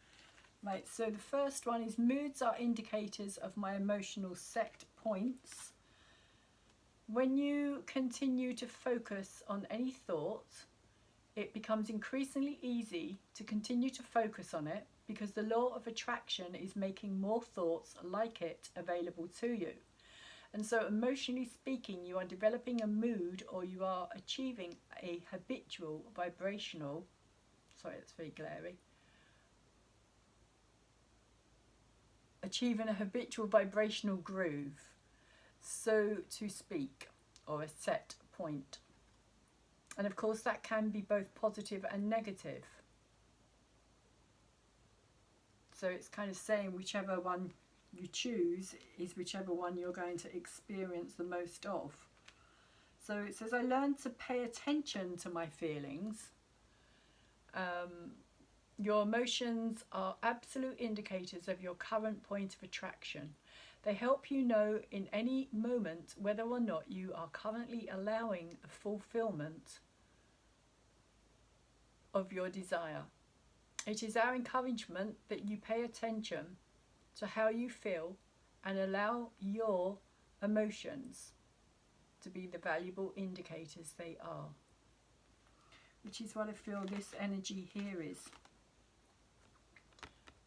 Right, so the first one is moods are indicators of my emotional set points. When you continue to focus on any thought, it becomes increasingly easy to continue to focus on it because the law of attraction is making more thoughts like it available to you. And so emotionally speaking, you are developing a mood, or you are achieving a habitual vibrational, sorry, that's very glary, achieving a habitual vibrational groove, so to speak, or a set point. And of course that can be both positive and negative. So it's kind of saying whichever one you choose is whichever one you're going to experience the most of. So it says, I learned to pay attention to my feelings. Your emotions are absolute indicators of your current point of attraction. They help you know in any moment whether or not you are currently allowing the fulfillment of your desire. It is our encouragement that you pay attention to how you feel and allow your emotions to be the valuable indicators they are. Which is what I feel this energy here is.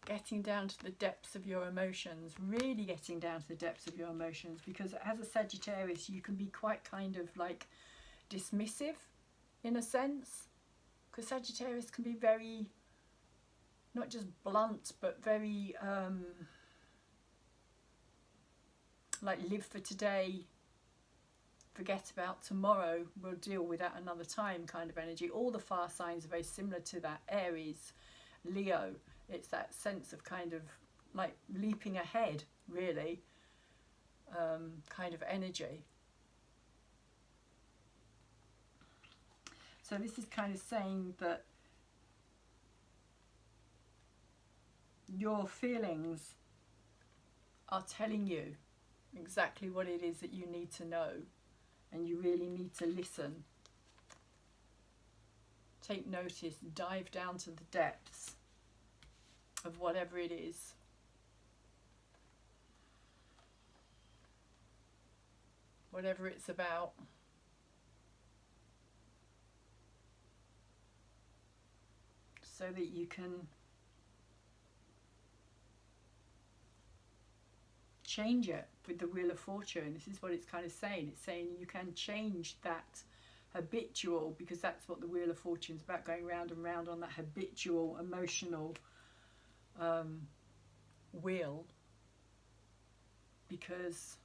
Getting down to the depths of your emotions, really getting down to the depths of your emotions, because as a Sagittarius you can be quite kind of like dismissive in a sense, because Sagittarius can be very, not just blunt, but very like live for today, forget about tomorrow, we'll deal with that another time kind of energy. All the fire signs are very similar to that. Aries, Leo, it's that sense of kind of like leaping ahead, really, kind of energy. So this is kind of saying that your feelings are telling you exactly what it is that you need to know, and you really need to listen. Take notice, dive down to the depths of whatever it is. Whatever it's about. So that you can change it with the Wheel of Fortune. This is what it's kind of saying. It's saying you can change that habitual, because that's what the Wheel of Fortune is about, going round and round on that habitual emotional wheel, because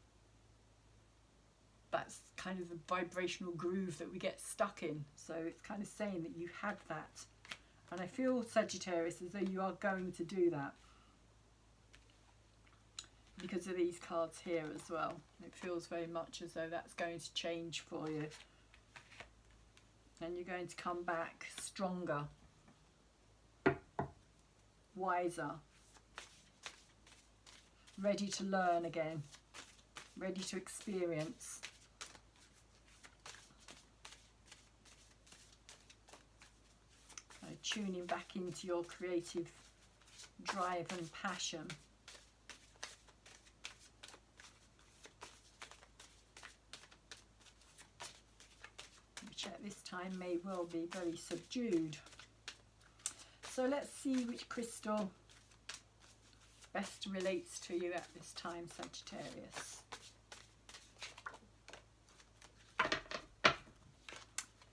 that's kind of the vibrational groove that we get stuck in. So it's kind of saying that you have that, and I feel, Sagittarius, as though you are going to do that because of these cards here as well. It feels very much as though that's going to change for you, and you're going to come back stronger, wiser, ready to learn again, ready to experience. Kind of tuning back into your creative drive and passion. Which at this time may well be very subdued. So let's see which crystal best relates to you at this time, Sagittarius.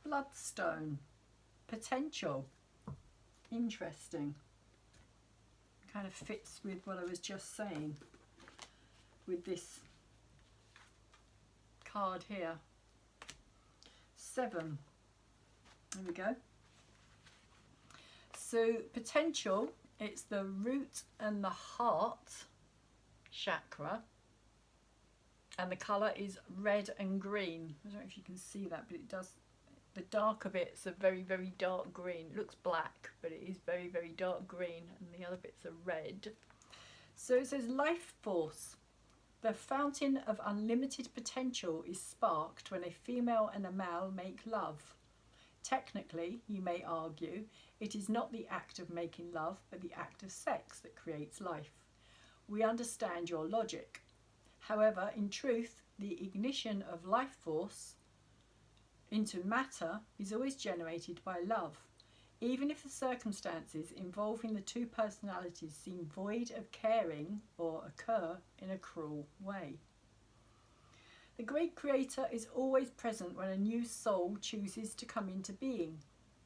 Bloodstone. Potential. Interesting. Kind of fits with what I was just saying with this card here. 7. There we go. So potential, it's the root and the heart chakra, and the colour is red and green. I don't know if you can see that, but it does. The darker bits are very, very dark green. It looks black, but it is very, very dark green, and the other bits are red. So it says life force. The fountain of unlimited potential is sparked when a female and a male make love. Technically, you may argue, it is not the act of making love, but the act of sex that creates life. We understand your logic. However, in truth, the ignition of life force into matter is always generated by love, even if the circumstances involving the two personalities seem void of caring or occur in a cruel way. The great creator is always present when a new soul chooses to come into being.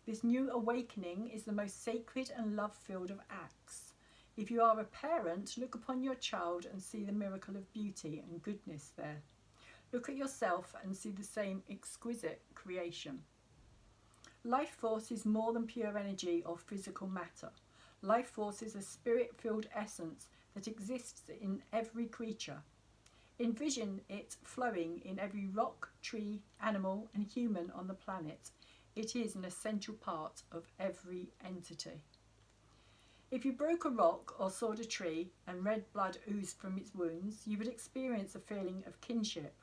This new awakening is the most sacred and love-filled of acts. If you are a parent, look upon your child and see the miracle of beauty and goodness there. Look at yourself and see the same exquisite creation. Life force is more than pure energy or physical matter. Life force is a spirit-filled essence that exists in every creature. Envision it flowing in every rock, tree, animal and human on the planet. It is an essential part of every entity. If you broke a rock or sawed a tree and red blood oozed from its wounds, you would experience a feeling of kinship.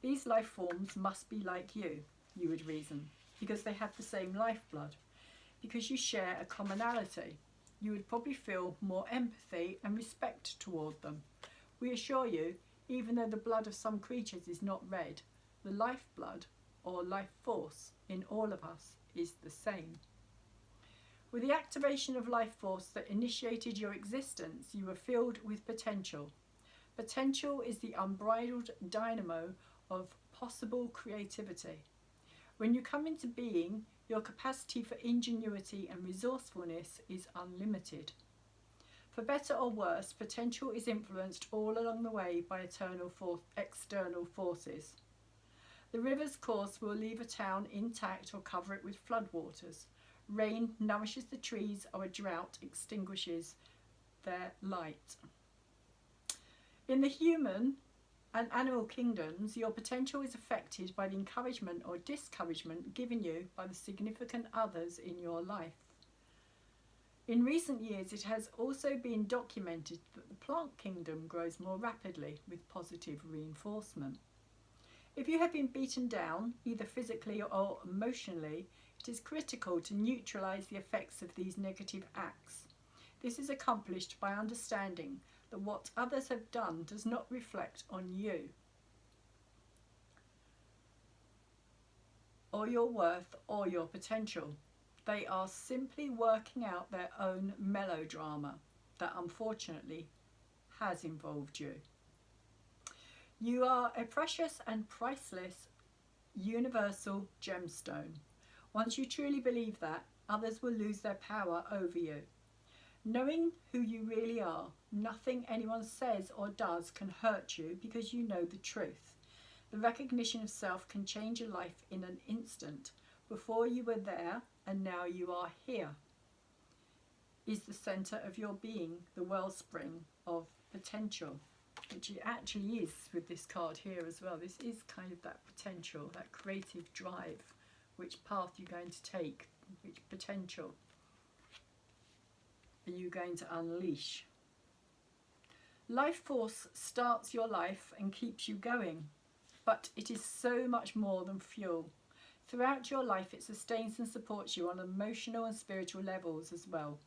These life forms must be like you would reason, because they have the same lifeblood. Because you share a commonality, you would probably feel more empathy and respect toward them. We assure you, even though the blood of some creatures is not red, the lifeblood or life force in all of us is the same. With the activation of life force that initiated your existence, you were filled with potential. Potential is the unbridled dynamo of possible creativity. When you come into being, your capacity for ingenuity and resourcefulness is unlimited. For better or worse, potential is influenced all along the way by external forces. The river's course will leave a town intact or cover it with floodwaters. Rain nourishes the trees, or a drought extinguishes their light. In the human and animal kingdoms, your potential is affected by the encouragement or discouragement given you by the significant others in your life. In recent years, it has also been documented that the plant kingdom grows more rapidly with positive reinforcement. If you have been beaten down, either physically or emotionally, it is critical to neutralize the effects of these negative acts. This is accomplished by understanding that what others have done does not reflect on you or your worth or your potential. They are simply working out their own melodrama that unfortunately has involved you. You are a precious and priceless universal gemstone. Once you truly believe that, others will lose their power over you. Knowing who you really are, nothing anyone says or does can hurt you because you know the truth. The recognition of self can change a life in an instant. Before you were there and now you are here. Is the centre of your being, the wellspring of potential, which it actually is with this card here as well. This is kind of that potential, that creative drive. Which path you're going to take, which potential are you going to unleash? Life force starts your life and keeps you going, but it is so much more than fuel. Throughout your life, it sustains and supports you on emotional and spiritual levels as well.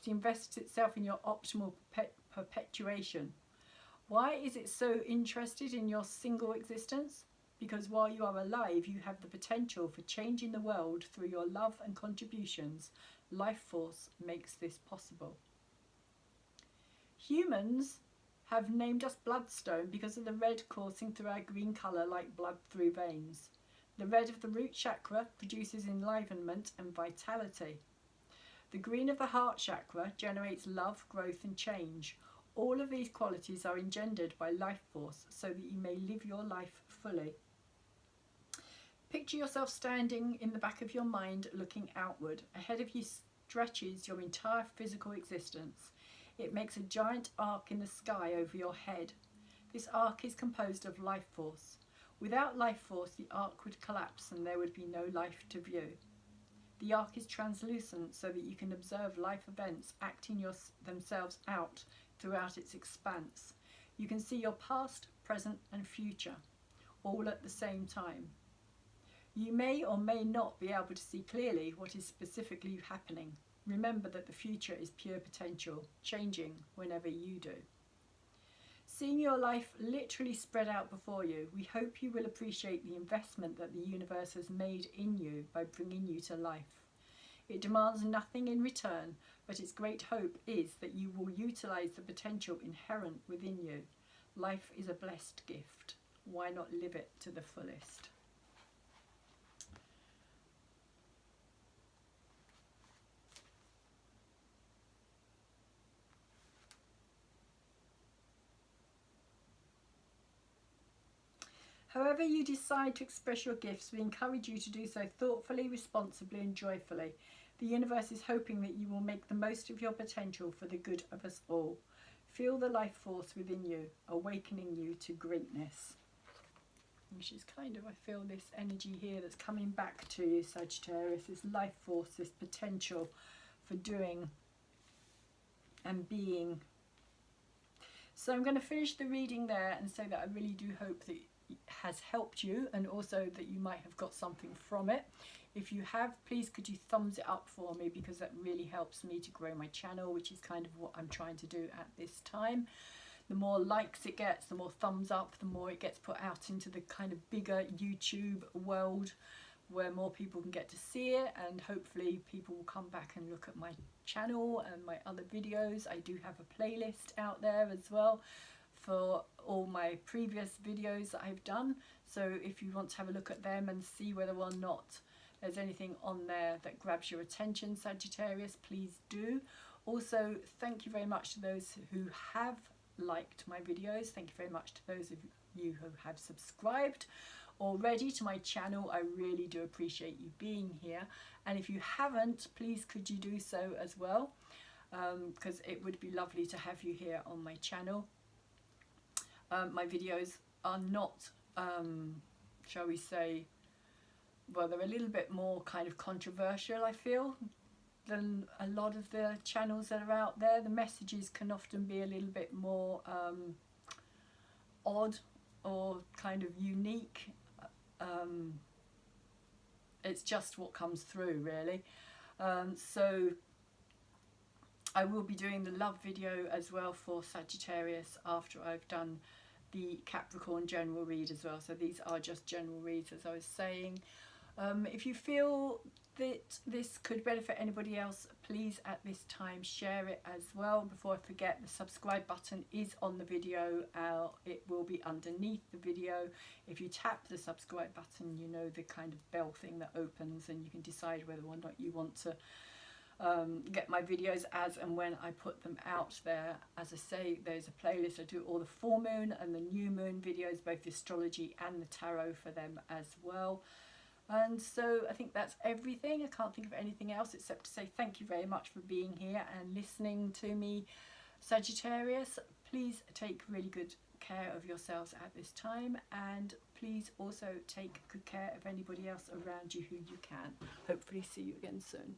It invests itself in your optimal perpetuation. Why is it so interested in your single existence? Because while you are alive, you have the potential for changing the world through your love and contributions. Life force makes this possible. Humans have named us bloodstone because of the red coursing through our green colour like blood through veins. The red of the root chakra produces enlivenment and vitality. The green of the heart chakra generates love, growth and change. All of these qualities are engendered by life force so that you may live your life fully. Picture yourself standing in the back of your mind looking outward. Ahead of you stretches your entire physical existence. It makes a giant arc in the sky over your head. This arc is composed of life force. Without life force, the arc would collapse and there would be no life to view. The arc is translucent so that you can observe life events acting themselves out throughout its expanse. You can see your past, present and future, all at the same time. You may or may not be able to see clearly what is specifically happening. Remember that the future is pure potential, changing whenever you do. seeing your life literally spread out before you. We hope you will appreciate the investment that the universe has made in you by bringing you to life. It demands nothing in return, but its great hope is that you will utilize the potential inherent within you. Life is a blessed gift. Why not live it to the fullest? However you decide to express your gifts, we encourage you to do so thoughtfully, responsibly and joyfully. The universe is hoping that you will make the most of your potential for the good of us all. Feel the life force within you, awakening you to greatness. Which is kind of, I feel this energy here that's coming back to you, Sagittarius, this life force, this potential for doing and being. So I'm going to finish the reading there and say that I really do hope that it has helped you, and also that you might have got something from it. If you have, please could you thumbs it up for me, because that really helps me to grow my channel, which is kind of what I'm trying to do at this time. The more likes it gets, the more thumbs up, the more it gets put out into the kind of bigger YouTube world, where more people can get to see it, and hopefully people will come back and look at my channel and my other videos. I do have a playlist out there as well for all my previous videos that I've done, so if you want to have a look at them and see whether or not there's anything on there that grabs your attention, Sagittarius, please do. Also, thank you very much to those who have liked my videos. Thank you very much to those of you who have subscribed already to my channel. I really do appreciate you being here, and if you haven't, please could you do so as well, because it would be lovely to have you here on my channel. My videos are not, shall we say, well, they're a little bit more kind of controversial, I feel, than a lot of the channels that are out there. The messages can often be a little bit more odd or kind of unique. It's just what comes through, really. So I will be doing the love video as well for Sagittarius after I've done the Capricorn general read as well. So these are just general reads, as I was saying. If you feel that this could benefit anybody else, please at this time share it as well. Before I forget, the subscribe button is on the video. It will be underneath the video. If you tap the subscribe button, you know, the kind of bell thing that opens, and you can decide whether or not you want to get my videos as and when I put them out there. As I say, there's a playlist. I do all the full moon and the new moon videos, both the astrology and the tarot for them as well. And so I think that's everything. I can't think of anything else except to say thank you very much for being here and listening to me, Sagittarius. Please take really good care of yourselves at this time, and please also take good care of anybody else around you who you can. Hopefully see you again soon.